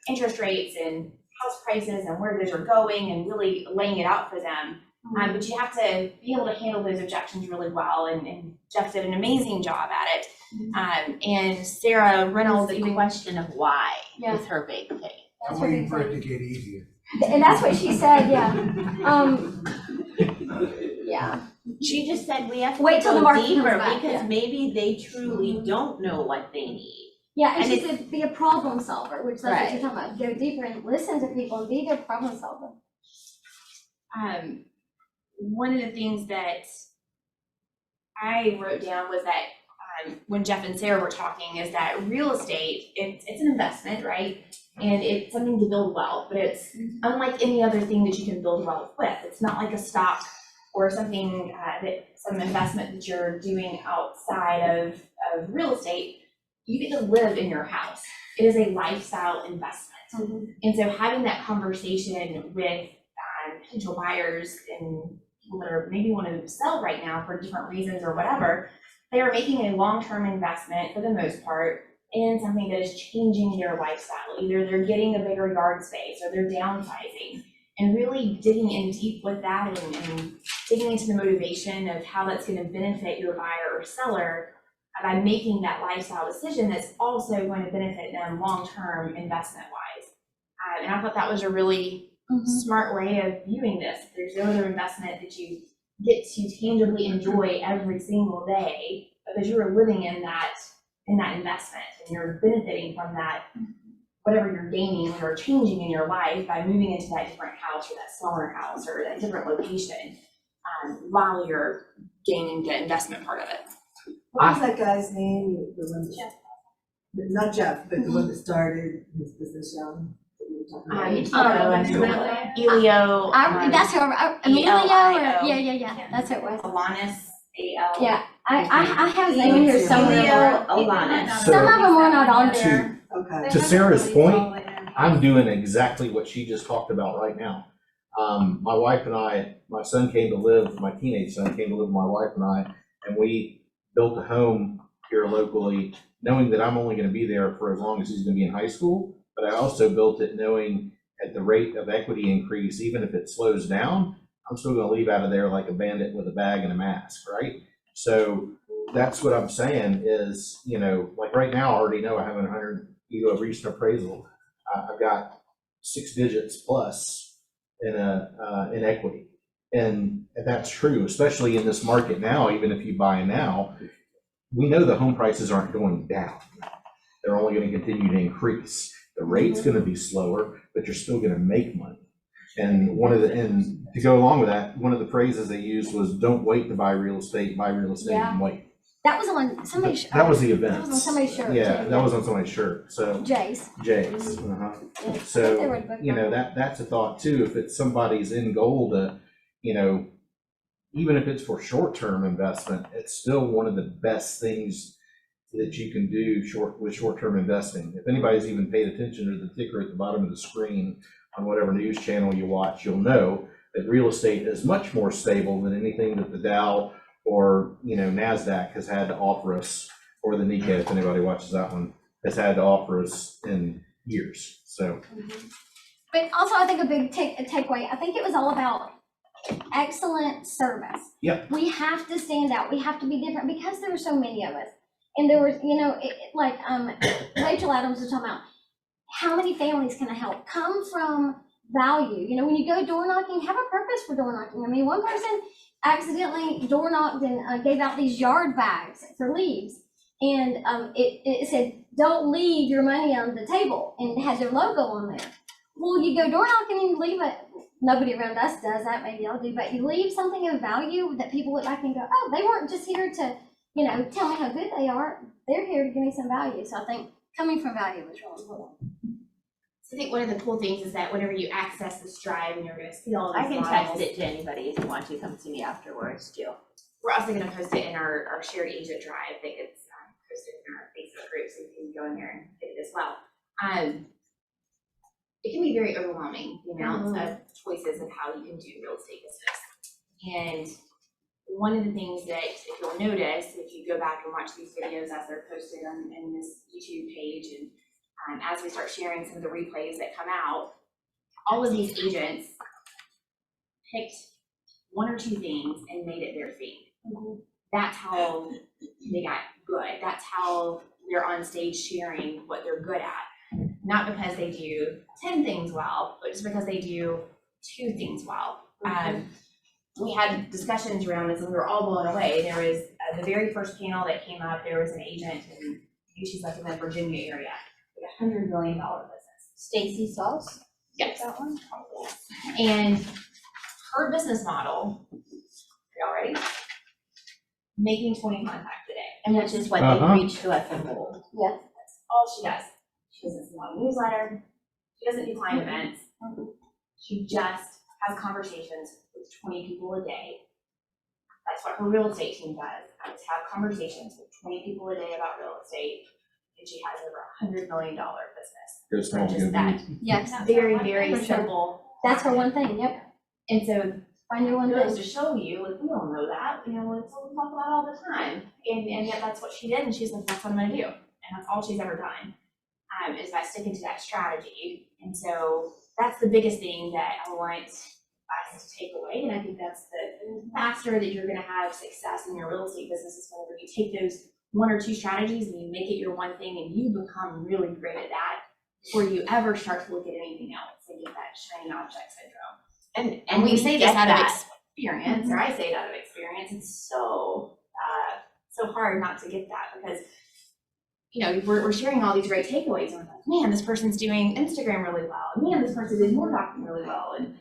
[SPEAKER 1] interest rates and house prices and where those are going and really laying it out for them, but you have to be able to handle those objections really well. And Jeff did an amazing job at it. And Sarah Reynolds,
[SPEAKER 11] the question of why is her big thing.
[SPEAKER 8] I'm waiting for it to get easier.
[SPEAKER 5] And that's what she said, yeah.
[SPEAKER 11] She just said we have to
[SPEAKER 5] Wait till the
[SPEAKER 11] go
[SPEAKER 5] market
[SPEAKER 11] deeper
[SPEAKER 5] comes back,
[SPEAKER 11] because maybe they truly don't know what they need.
[SPEAKER 5] Yeah, and
[SPEAKER 11] And
[SPEAKER 5] she said be a problem solver, which that's what you're
[SPEAKER 11] Right.
[SPEAKER 5] talking about. Go deeper and listen to people and be their problem solver.
[SPEAKER 1] One of the things that I wrote down was that when Jeff and Sarah were talking is that real estate, it's an investment, right? And it's something to build wealth, but it's unlike any other thing that you can build wealth with. It's not like a stock or something some investment that you're doing outside of real estate. You get to live in your house. It is a lifestyle investment. And so having that conversation with potential buyers and people that are maybe want to sell right now for different reasons or whatever, they are making a long-term investment for the most part.
[SPEAKER 13] in something that is changing their lifestyle. Either they're getting a bigger yard space or they're downsizing, and really digging in deep with that and digging into the motivation of how that's going to benefit your buyer or seller by making that lifestyle decision that's also going to benefit them long-term investment-wise. And I thought that was a really smart way of viewing this. There's no other investment that you get to tangibly enjoy every single day because you're living in that investment and you're benefiting from that, whatever you're gaining or changing in your life by moving into that different house or that smaller house or that different location while you're gaining the investment part of it.
[SPEAKER 14] What was that guy's name? The one that, not Jeff, but the one that started his business young?
[SPEAKER 13] Elio.
[SPEAKER 5] That's who, Emilio, or,
[SPEAKER 13] ELIO.
[SPEAKER 5] yeah, that's who it was.
[SPEAKER 13] Alanis, A-L.
[SPEAKER 5] Yeah, I have his name in here somewhere.
[SPEAKER 13] Alanis.
[SPEAKER 5] Some of them were not on there.
[SPEAKER 14] Okay.
[SPEAKER 2] To Sarah's point, I'm doing exactly what she just talked about right now. My wife and I, my teenage son came to live with my wife and I, and we built a home here locally, knowing that I'm only gonna be there for as long as he's gonna be in high school. But I also built it knowing at the rate of equity increase, even if it slows down, I'm still gonna leave out of there like a bandit with a bag and a mask, right? So that's what I'm saying is, like right now, I already know I have a recent appraisal. I've got 6 digits plus in equity. And that's true, especially in this market now. Even if you buy now, we know the home prices aren't going down. They're only going to continue to increase. The rate's going to be slower, but you're still going to make money. And to go along with that, one of the phrases they used was, "Don't wait to buy real estate and wait."
[SPEAKER 5] That was on somebody's shirt.
[SPEAKER 2] That was the event.
[SPEAKER 5] That was on somebody's shirt.
[SPEAKER 2] Yeah,
[SPEAKER 5] too.
[SPEAKER 2] that was on somebody's shirt. So
[SPEAKER 5] Jay's.
[SPEAKER 2] Jay's.
[SPEAKER 5] Yeah.
[SPEAKER 2] So
[SPEAKER 5] They wrote a book.
[SPEAKER 2] that's a thought too. If it's somebody's end goal to, even if it's for short-term investment, it's still one of the best things that you can do with short-term investing. If anybody's even paid attention to the ticker at the bottom of the screen on whatever news channel you watch, you'll know that real estate is much more stable than anything that the Dow or NASDAQ has had to offer us, or the Nikkei, if anybody watches that one, has had to offer us in years. So,
[SPEAKER 5] But also, I think a big takeaway, I think it was all about excellent service.
[SPEAKER 2] Yep.
[SPEAKER 5] We have to stand out. We have to be different because there were so many of us. And there was, like Rachel Adams was talking about, how many families can I help? Come from value. When you go door knocking, have a purpose for door knocking. I mean, one person accidentally door knocked and gave out these yard bags for leaves. And it said, "Don't leave your money on the table," and it had their logo on there. Well, you go door knocking and you leave it. Nobody around us does that, maybe I'll do, but you leave something of value that people look back and go, "Oh, they weren't just here to, tell me how good they are. They're here to give me some value." So I think coming from value is really important.
[SPEAKER 13] So I think one of the cool things is that whenever you access this drive and you're going to see all of
[SPEAKER 11] I
[SPEAKER 13] these
[SPEAKER 11] can
[SPEAKER 13] models,
[SPEAKER 11] text it to anybody if you want to come see me afterwards too.
[SPEAKER 13] we're also going to post it in our shared agent drive that gets posted in our Facebook group, so you can go in there and get it as well. It can be very overwhelming, the amounts of choices of how you can do real estate business. And one of the things that, if you'll notice, if you go back and watch these videos as they're posted in this YouTube page, and as we start sharing some of the replays that come out, all of these agents picked one or two things and made it their thing. That's how they got good. That's how they're on stage sharing what they're good at. Not because they do 10 things well, but just because they do 2 things well. We had discussions around this and we were all blown away. There was the very first panel that came up, there was an agent, and she's like in the Virginia area, like $100 million business.
[SPEAKER 11] Stacy Sauce?
[SPEAKER 13] Yes.
[SPEAKER 11] That one?
[SPEAKER 13] And her business model, y'all ready? Making 20 contacts a day.
[SPEAKER 11] And which is what they preach to us in gold.
[SPEAKER 5] Yeah.
[SPEAKER 13] That's all she does. She doesn't send out a newsletter. She doesn't do client events. She just has conversations with 20 people a day. That's what her real estate team does. Is have conversations with 20 people a day about real estate. And she has over $100 million business.
[SPEAKER 2] small,
[SPEAKER 13] So just that.
[SPEAKER 5] Yes.
[SPEAKER 13] Very, very
[SPEAKER 5] For sure.
[SPEAKER 13] simple.
[SPEAKER 5] That's her one thing, yep.
[SPEAKER 13] And so
[SPEAKER 5] Find your one
[SPEAKER 13] it goes
[SPEAKER 5] thing.
[SPEAKER 13] to show you, like, we all know that, it's what we talk about all the time. And yet that's what she did, and she's like, that's what I'm gonna do. and that's all she's ever done, is by sticking to that strategy. And so that's the biggest thing that I want us to take away, and I think that's the faster that you're gonna have success in your real estate business is whenever you take those 1 or 2 strategies and you make it your one thing and you become really great at that before you ever start to look at anything else and get that shiny object syndrome. And we say this out of experience, or I say it out of experience. It's so hard not to get that because, you know, we're sharing all these great takeaways and we're like, man, this person's doing Instagram really well. Man, this person did more docking really well. And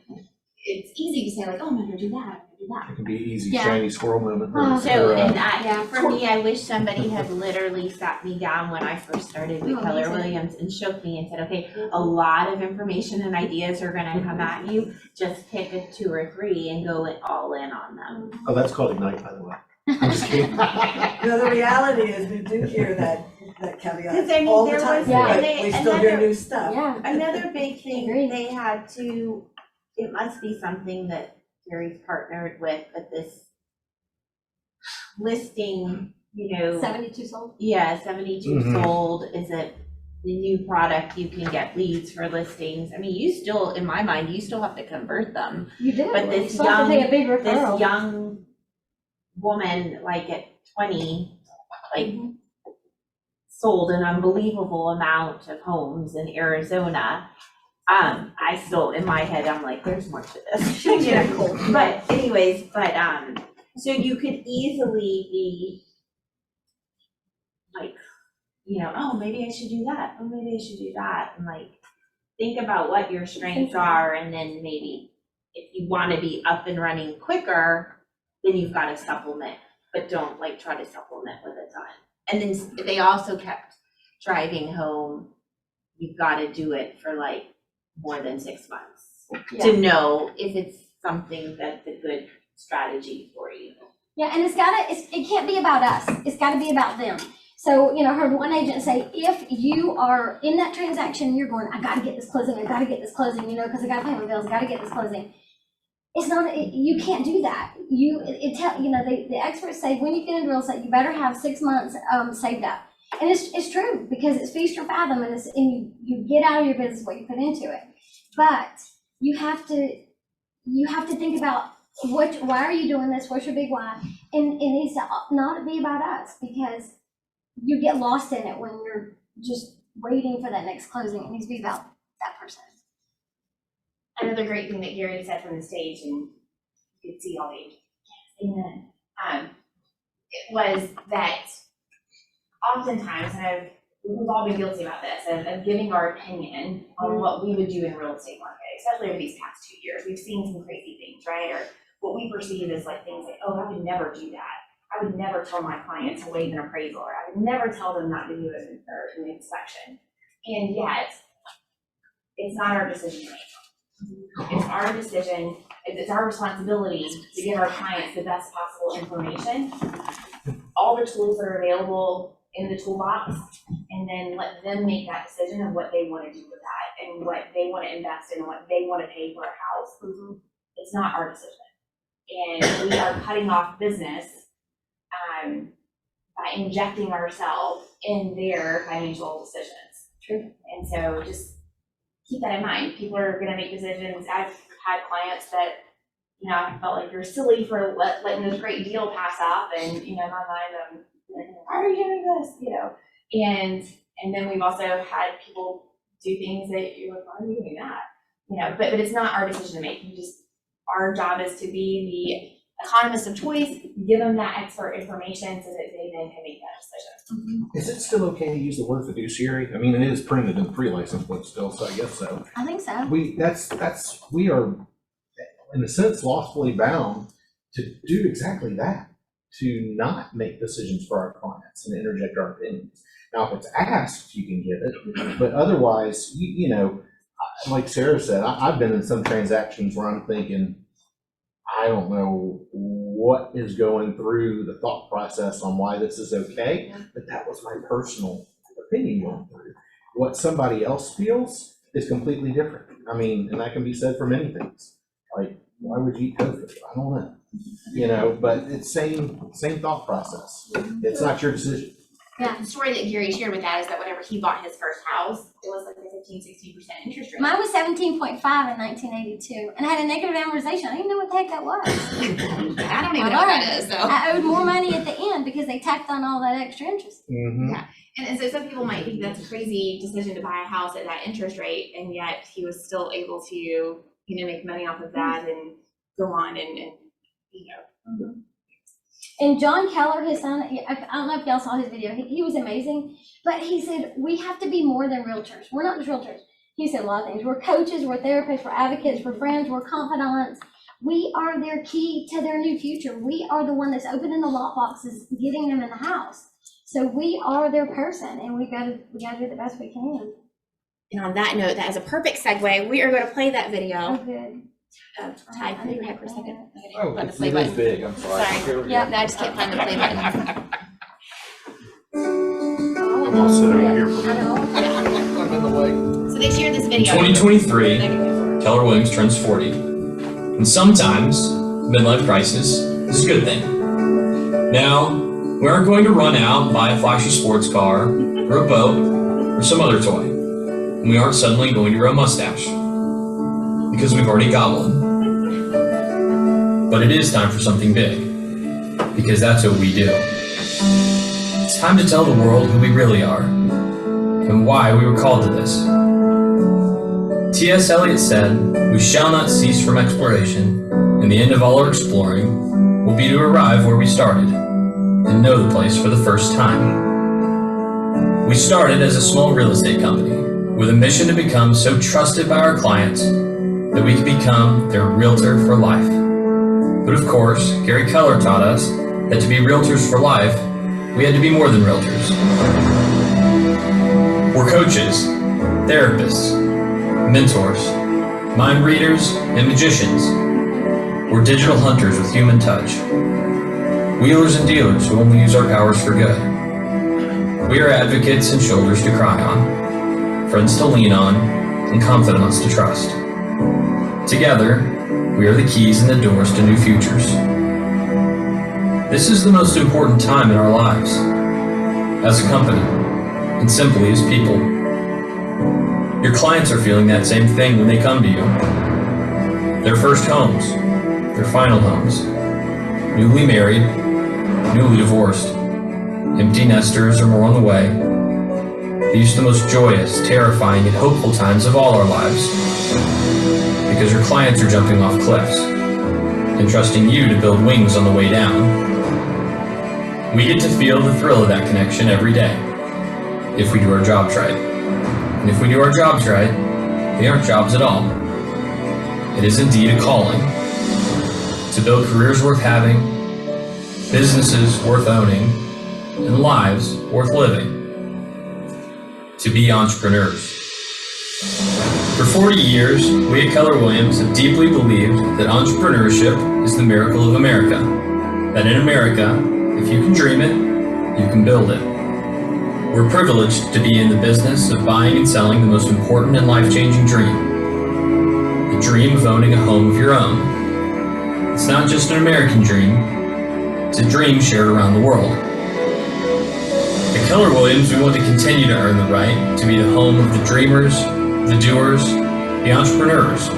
[SPEAKER 13] it's easy to say like, oh, I'm gonna do that, I'm gonna do that.
[SPEAKER 2] It can be easy,
[SPEAKER 11] Yeah.
[SPEAKER 2] shiny squirrel moment.
[SPEAKER 11] For me, I wish somebody had literally sat me down when I first started with Keller Williams and shook me and said, okay, a lot of information and ideas are gonna come at you, just pick a 2 or 3 and go all in on them.
[SPEAKER 2] Oh, that's called Ignite, by the way. I'm just kidding.
[SPEAKER 14] The reality is, we do hear that caveat
[SPEAKER 11] 'Cause I mean,
[SPEAKER 14] all the
[SPEAKER 11] there
[SPEAKER 14] time,
[SPEAKER 11] was-
[SPEAKER 14] but
[SPEAKER 11] and
[SPEAKER 14] we still hear
[SPEAKER 11] another-
[SPEAKER 14] new stuff.
[SPEAKER 11] Another big thing they had to, it must be something that Gary's partnered with this listing, you know.
[SPEAKER 5] 72 sold?
[SPEAKER 11] Yeah, 72
[SPEAKER 2] Mhm.
[SPEAKER 11] sold, is it the new product, you can get leads for listings. I mean, you still, in my mind, you still have to convert them.
[SPEAKER 5] You do.
[SPEAKER 11] But
[SPEAKER 5] You
[SPEAKER 11] this
[SPEAKER 5] still have to pay a big
[SPEAKER 11] young,
[SPEAKER 5] referral.
[SPEAKER 11] this young woman, like at 20, like sold an unbelievable amount of homes in Arizona. I still, in my head, I'm like, there's more to this. You know? But anyways, so you could easily be like, you know, oh, maybe I should do that. Oh, maybe I should do that. And like, think about what your strengths are. And then maybe if you want to be up and running quicker, then you've got to supplement, but don't like try to supplement with a ton. And then they also kept driving home. You've got to do it for like more than 6 months to know if it's something that's a good strategy for you.
[SPEAKER 5] Yeah, and it can't be about us. It's gotta be about them. So, you know, I heard one agent say, if you are in that transaction, you're going, I gotta get this closing, you know, because I gotta pay my bills, I gotta get this closing. It's not, you can't do that. The experts say when you get into real estate, you better have 6 months saved up. And it's true, because it's feast or fathom, and you get out of your business what you put into it. But you have to think about why are you doing this? What's your big why? And it needs to not be about us, because you get lost in it when you're just waiting for that next closing. It needs to be about that person.
[SPEAKER 13] Another great thing that Gary said from the stage, and you could see all the agents, it was that oftentimes, and we've all been guilty about this, of giving our opinion on what we would do in a real estate market, especially over these past 2 years. We've seen some crazy things, right? Or what we perceive as like things like, oh, I would never do that. I would never tell my client to waive an appraisal, or I would never tell them not to do an inspection. And yet, it's not our decision to make. It's our decision, it's our responsibility to give our clients the best possible information, all the tools that are available in the toolbox, and then let them make that decision of what they want to do with that and what they want to invest in and what they want to pay for a house. It's not our decision. And we are cutting off business by injecting ourselves in their financial decisions. True. And so just keep that in mind. People are going to make decisions. I've had clients that, you know, I felt like you're silly for letting this great deal pass off, and, you know, in my mind, I'm like, why are you doing this? You know, and then we've also had people do things that you're like, why are you doing that? You know, but it's not our decision to make. Our job is to be the economist of choice, give them that expert information so that they then can make that decision.
[SPEAKER 2] Is it still okay to use the word fiduciary? I mean, it is printed in the pre-license book still, so I guess so.
[SPEAKER 5] I think so.
[SPEAKER 2] We are, in a sense, lawfully bound to do exactly that, to not make decisions for our clients and interject our opinions. Now, if it's asked, you can give it, but otherwise, you know, like Sarah said, I've been in some transactions where I'm thinking, I don't know what is going through the thought process on why this is okay, but that was my personal opinion going through. What somebody else feels is completely different. I mean, and that can be said for many things. Like, why would you eat tofu? I don't know. You know, but it's same thought process. It's not your decision.
[SPEAKER 5] Yeah.
[SPEAKER 13] The story that Gary shared with that is that whenever he bought his first house, it was like a 15-16% interest rate.
[SPEAKER 5] Mine was 17.5 in 1982, and I had a negative amortization. I didn't know what the heck that was.
[SPEAKER 13] I don't even know what that is, so.
[SPEAKER 5] I owed more money at the end because they tacked on all that extra interest.
[SPEAKER 13] Yeah, and so some people might think that's a crazy decision to buy a house at that interest rate, and yet he was still able to, you know, make money off of that and go on and you know.
[SPEAKER 5] And John Keller, his son, I don't know if y'all saw his video, he was amazing, but he said, we have to be more than realtors. We're not just realtors. He said a lot of things. We're coaches, we're therapists, we're advocates, we're friends, we're confidants. We are their key to their new future. We are the one that's opening the lock boxes, getting them in the house. So we are their person, and we gotta do the best we can.
[SPEAKER 13] And on that note, that is a perfect segue. We are going to play that video.
[SPEAKER 5] Oh, good.
[SPEAKER 13] Ty, can you go ahead for a second?
[SPEAKER 9] Oh,
[SPEAKER 13] Button the
[SPEAKER 9] it
[SPEAKER 13] play
[SPEAKER 9] is
[SPEAKER 13] button.
[SPEAKER 9] big, I'm sorry.
[SPEAKER 13] Sorry. Yeah, no, I just can't find the play button.
[SPEAKER 2] I'm all set over here for I'm in the way.
[SPEAKER 13] So they shared this
[SPEAKER 15] In
[SPEAKER 13] video.
[SPEAKER 15] 2023, Keller Williams turns 40. And sometimes, midlife crisis is a good thing. Now, we aren't going to run out and buy a flashy sports car, or a boat, or some other toy. And we aren't suddenly going to grow a mustache. Because we've already got one. But it is time for something big. Because that's what we do. It's time to tell the world who we really are. And why we were called to this. T.S. Eliot said, "We shall not cease from exploration, and the end of all our exploring will be to arrive where we started, and know the place for the first time." We started as a small real estate company, with a mission to become so trusted by our clients that we could become their realtor for life. But of course, Gary Keller taught us that to be realtors for life, we had to be more than realtors. We're coaches, therapists, mentors, mind readers, and magicians. We're digital hunters with human touch. Wheelers and dealers who only use our powers for good. We are advocates and shoulders to cry on, friends to lean on, and confidants to trust. Together, we are the keys and the doors to new futures. This is the most important time in our lives, as a company, and simply as people. Your clients are feeling that same thing when they come to you. Their first homes, their final homes, newly married, newly divorced, empty nesters or more on the way. These are the most joyous, terrifying, and hopeful times of all our lives. Because your clients are jumping off cliffs and trusting you to build wings on the way down. We get to feel the thrill of that connection every day, if we do our jobs right. And if we do our jobs right, they aren't jobs at all. It is indeed a calling to build careers worth having, businesses worth owning, and lives worth living. To be entrepreneurs. For 40 years, we at Keller Williams have deeply believed that entrepreneurship is the miracle of America. That in America, if you can dream it, you can build it. We're privileged to be in the business of buying and selling the most important and life-changing dream. The dream of owning a home of your own. It's not just an American dream, it's a dream shared around the world. At Keller Williams, we want to continue to earn the right to be the home of the dreamers, the doers, the entrepreneurs,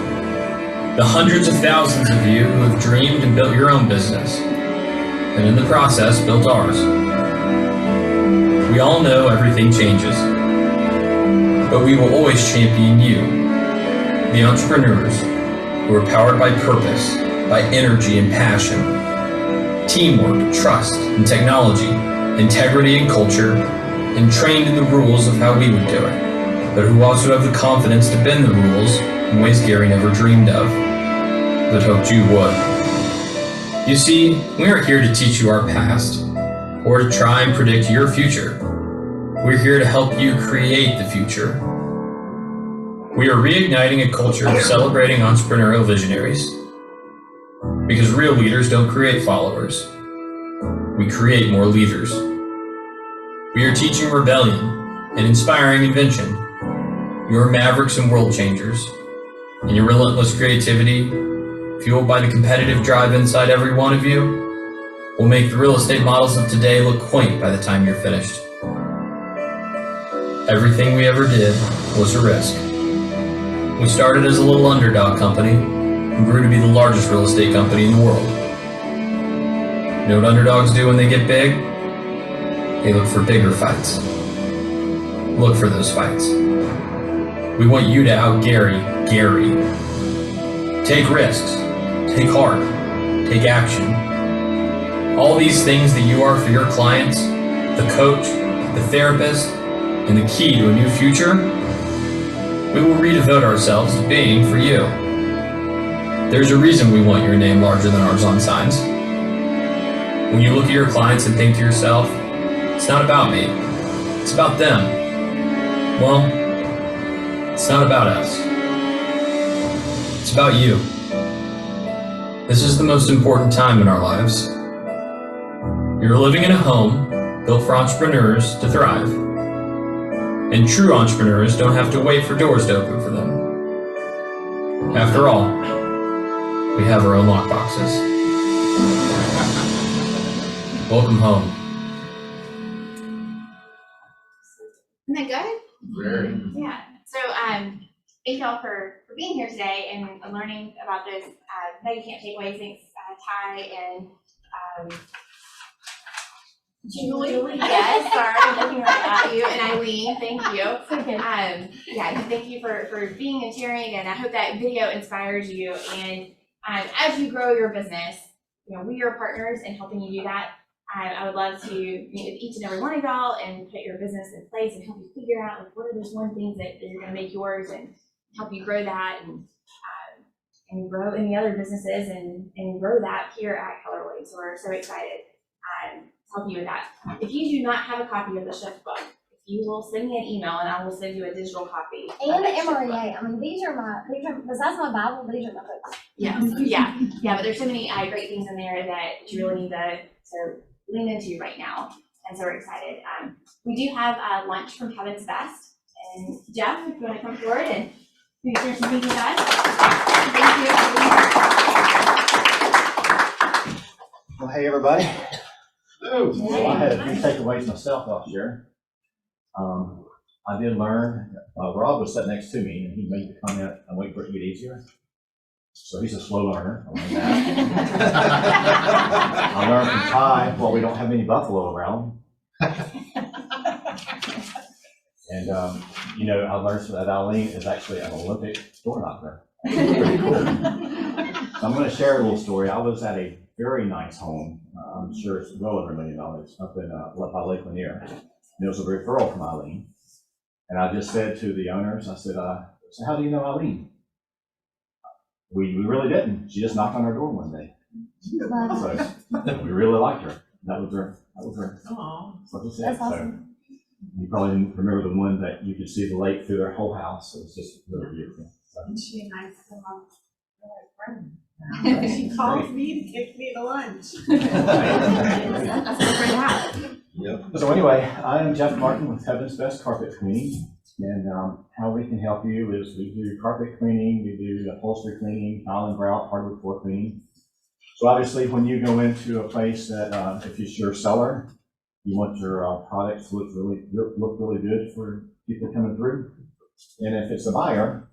[SPEAKER 15] the hundreds of thousands of you who have dreamed and built your own business, and in the process built ours. We all know everything changes, but we will always champion you, the entrepreneurs who are powered by purpose, by energy and passion, teamwork, trust, and technology, integrity and culture, and trained in the rules of how we would do it, but who also have the confidence to bend the rules in ways Gary never dreamed of, but hoped you would. You see, we aren't here to teach you our past, or to try and predict your future. We're here to help you create the future. We are reigniting a culture of celebrating entrepreneurial visionaries. Because real leaders don't create followers. We create more leaders. We are teaching rebellion and inspiring invention. You are mavericks and world changers. And your relentless creativity, fueled by the competitive drive inside every one of you, will make the real estate models of today look quaint by the time you're finished. Everything we ever did was a risk. We started as a little underdog company and grew to be the largest real estate company in the world. You know what underdogs do when they get big? They look for bigger fights. Look for those fights. We want you to out-Gary Gary. Take risks. Take heart. Take action. All these things that you are for your clients, the coach, the therapist, and the key to a new future, we will redevote ourselves to being for you. There's a reason we want your name larger than ours on signs. When you look at your clients and think to yourself, it's not about me, it's about them. Well, it's not about us. It's about you. This is the most important time in our lives. You're living in a home built for entrepreneurs to thrive. And true entrepreneurs don't have to wait for doors to open for them. After all, we have our own lockboxes. Welcome home.
[SPEAKER 1] Isn't that good?
[SPEAKER 2] Very.
[SPEAKER 1] Yeah. So, thank y'all for being here today and learning about this Megacamp takeaways. Thanks, Ty and Julie. Yes, sorry, I'm looking right at you, and Eileen. Thank you. Yeah, thank you for being and sharing, and I hope that video inspires you. And as you grow your business, you know, we are partners in helping you do that. I would love to meet with each and every one of y'all and put your business in place and help you figure out like what are those one things that you're going to make yours and help you grow that and grow any other businesses and grow that here at Keller Williams. So we're so excited to help you with that. If you do not have a copy of the Shift book, if you will send me an email and I will send you a digital copy.
[SPEAKER 5] And the MREA. I mean, these are besides my Bible, these are my books.
[SPEAKER 1] Yeah, but there's so many great things in there that you really need to lean into right now, and so we're excited. We do have lunch from Heaven's Best, and Jeff, if you want to come forward and maybe share some things with us. Thank you.
[SPEAKER 16] Well, hey, everybody. So I had a few takeaways myself last year. I did learn, Rob was sitting next to me, and he made the comment, I'm waiting for it to get easier. So he's a slow learner. I learned that. I learned from Ty, well, we don't have any buffalo around. And, you know, I learned that Eileen is actually an Olympic door knocker. Pretty cool. So I'm going to share a little story. I was at a very nice home. I'm sure it's well over $1 million up in by Lake Lanier. And it was a referral from Eileen. And I just said to the owners, I said, so how do you know Eileen? We really didn't. She just knocked on our door one day. So we really liked her. That was her. That's what she said.
[SPEAKER 5] That's awesome.
[SPEAKER 16] So you probably didn't remember the one that you could see the lake through their whole house. It was just really beautiful. So.
[SPEAKER 14] And she and I still friend. She calls me to take me to lunch.
[SPEAKER 1] That's a great hat.
[SPEAKER 16] Yep. So anyway, I am Jeff Martin with Heaven's Best Carpet Cleaning. And how we can help you is we do carpet cleaning, we do upholstery cleaning, tile and grout, hardwood floor cleaning. So obviously when you go into a place that if you're a seller, you want your products to look really good for people coming through. And if it's a buyer,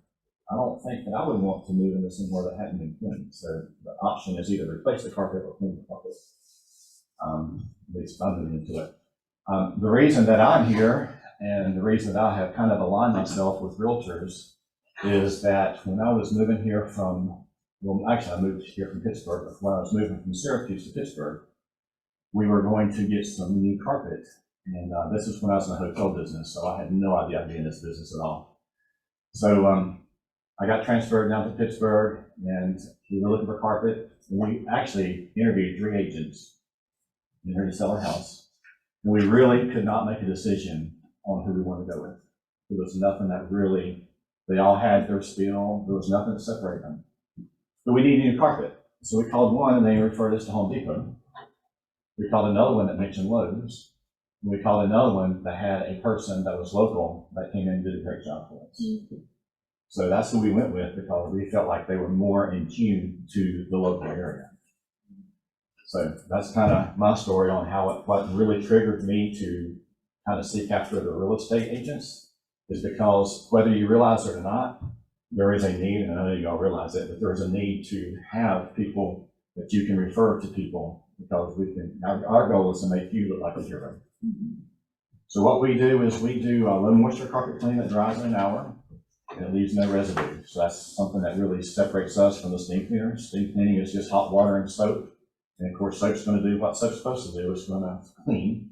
[SPEAKER 16] I don't think that I would want to move into somewhere that hadn't been cleaned. So the option is either replace the carpet or clean the carpet. At least I'm moving into it. The reason that I'm here and the reason that I have kind of aligned myself with realtors is that when I was moving here from, well, actually I moved here from Pittsburgh, but when I was moving from Syracuse to Pittsburgh, we were going to get some new carpet. And this is when I was in the hotel business, so I had no idea I'd be in this business at all. So I got transferred down to Pittsburgh and we were looking for carpet. And we actually interviewed 3 agents in here to sell our house. And we really could not make a decision on who we wanted to go with. There was nothing that really, they all had their spiel. There was nothing to separate them. But we needed new carpet. So we called one and they referred us to Home Depot. We called another one that mentioned Lowe's. And we called another one that had a person that was local that came in and did a great job for us. So that's who we went with because we felt like they were more in tune to the local area. So that's kind of my story on how what really triggered me to how to seek after the real estate agents is because whether you realize it or not, there is a need, and I know you all realize it, but there is a need to have people that you can refer to people because our goal is to make you look like a hero. So what we do is we do a low moisture carpet clean that dries in an hour and it leaves no residue. So that's something that really separates us from the steam cleaner. Steam cleaning is just hot water and soap. And of course, soap's going to do what soap's supposed to do. It's going to clean.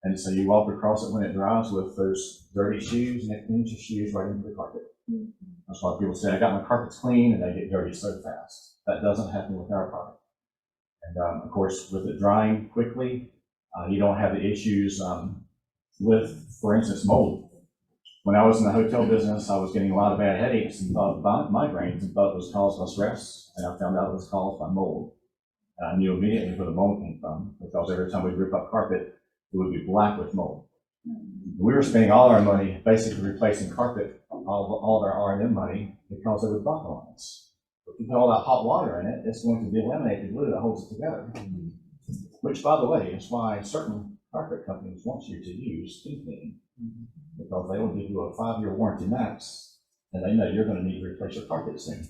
[SPEAKER 16] And so you walk across it when it dries with those dirty shoes, and it cleans your shoes right into the carpet. That's why people say, I got my carpets clean, and they get dirty so fast. That doesn't happen with our product. And of course, with it drying quickly, you don't have the issues with, for instance, mold. When I was in the hotel business, I was getting a lot of bad headaches and thought about migraines and thought it was caused by stress, and I found out it was caused by mold. And I knew immediately where the mold came from, because every time we'd rip up carpet, it would be black with mold. We were spending all our money basically replacing carpet, all of our R&M money, because there was buckle on us. If you put all that hot water in it, it's going to be eliminated glue that holds it together. Which, by the way, is why certain carpet companies want you to use steam cleaning, because they will give you a 5-year warranty max, and they know you're going to need to replace your carpet soon.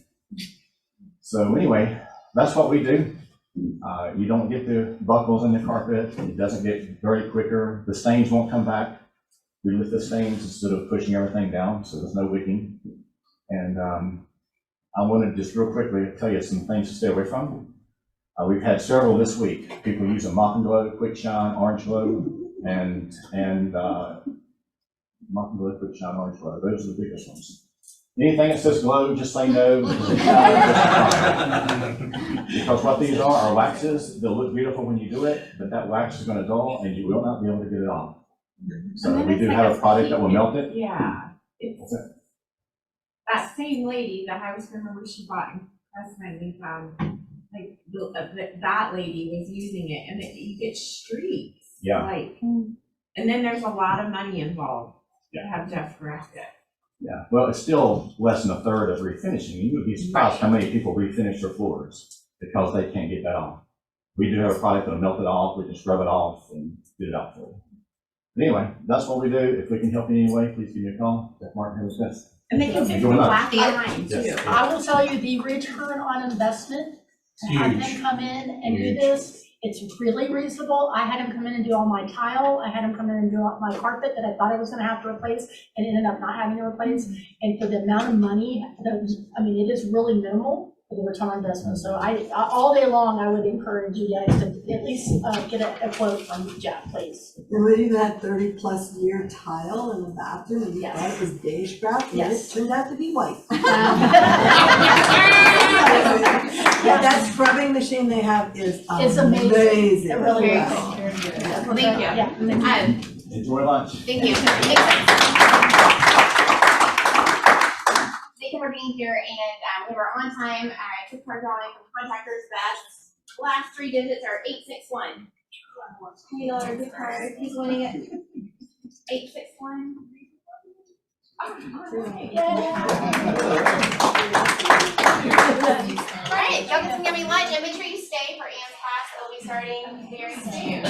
[SPEAKER 16] So anyway, that's what we do. You don't get the buckles in the carpet. It doesn't get dirty quicker. The stains won't come back. We lift the stains instead of pushing everything down, so there's no wicking. And I want to just real quickly tell you some things to stay away from. We've had several this week. People using Mop and Glow, Quick Shine, Orange Glow, and Mop and Glow, Quick Shine, Orange Glow. Those are the biggest ones. Anything that says glow, just say no. Because what these are waxes. They'll look beautiful when you do it, but that wax is going to dull and you will not be able to get it off. So we do have a product that will melt it.
[SPEAKER 11] Yeah, it's that same lady that I was remember she bought in Crestman, we found like that lady was using it, and you get streaks.
[SPEAKER 16] Yeah.
[SPEAKER 11] Like, and then there's a lot of money involved to have Jeff correct it.
[SPEAKER 16] Yeah, well, it's still less than a third of refinishing. You would be surprised how many people refinish their floors because they can't get that off. We do have a product that'll melt it off. We just rub it off and get it out for you. But anyway, that's what we do. If we can help you in any way, please give me a call. Jeff Martin, Head of Business.
[SPEAKER 17] And they can
[SPEAKER 16] Thank you very much.
[SPEAKER 17] black line too.
[SPEAKER 16] Yes.
[SPEAKER 17] I will tell you, the return on investment, to have them come in and do this, it's really reasonable. I had him come in and do all my tile. I had him come in and do all my carpet that I thought I was gonna have to replace and ended up not having to replace. And for the amount of money, it is really minimal for the return on investment. So all day long, I would encourage you guys to at least get a quote from Jeff, please.
[SPEAKER 14] And we even had 30+ year tile in the bathroom, and
[SPEAKER 17] Yes.
[SPEAKER 14] thought it was beige grout, and
[SPEAKER 17] Yes.
[SPEAKER 14] it turned out to be white. Yeah, that scrubbing machine they have is
[SPEAKER 17] It's amazing.
[SPEAKER 14] amazing.
[SPEAKER 17] It really is.
[SPEAKER 1] Well, thank you.
[SPEAKER 17] Yeah.
[SPEAKER 16] Enjoy lunch.
[SPEAKER 1] Thank you. Thank you for being here, and we were on time. I took our drawing from Contractors Best. Last 3 digits are 861. $20 gift card. He's winning it. 861. All right, go get some yummy lunch, and make sure you stay for Anne's class. It'll be starting very soon.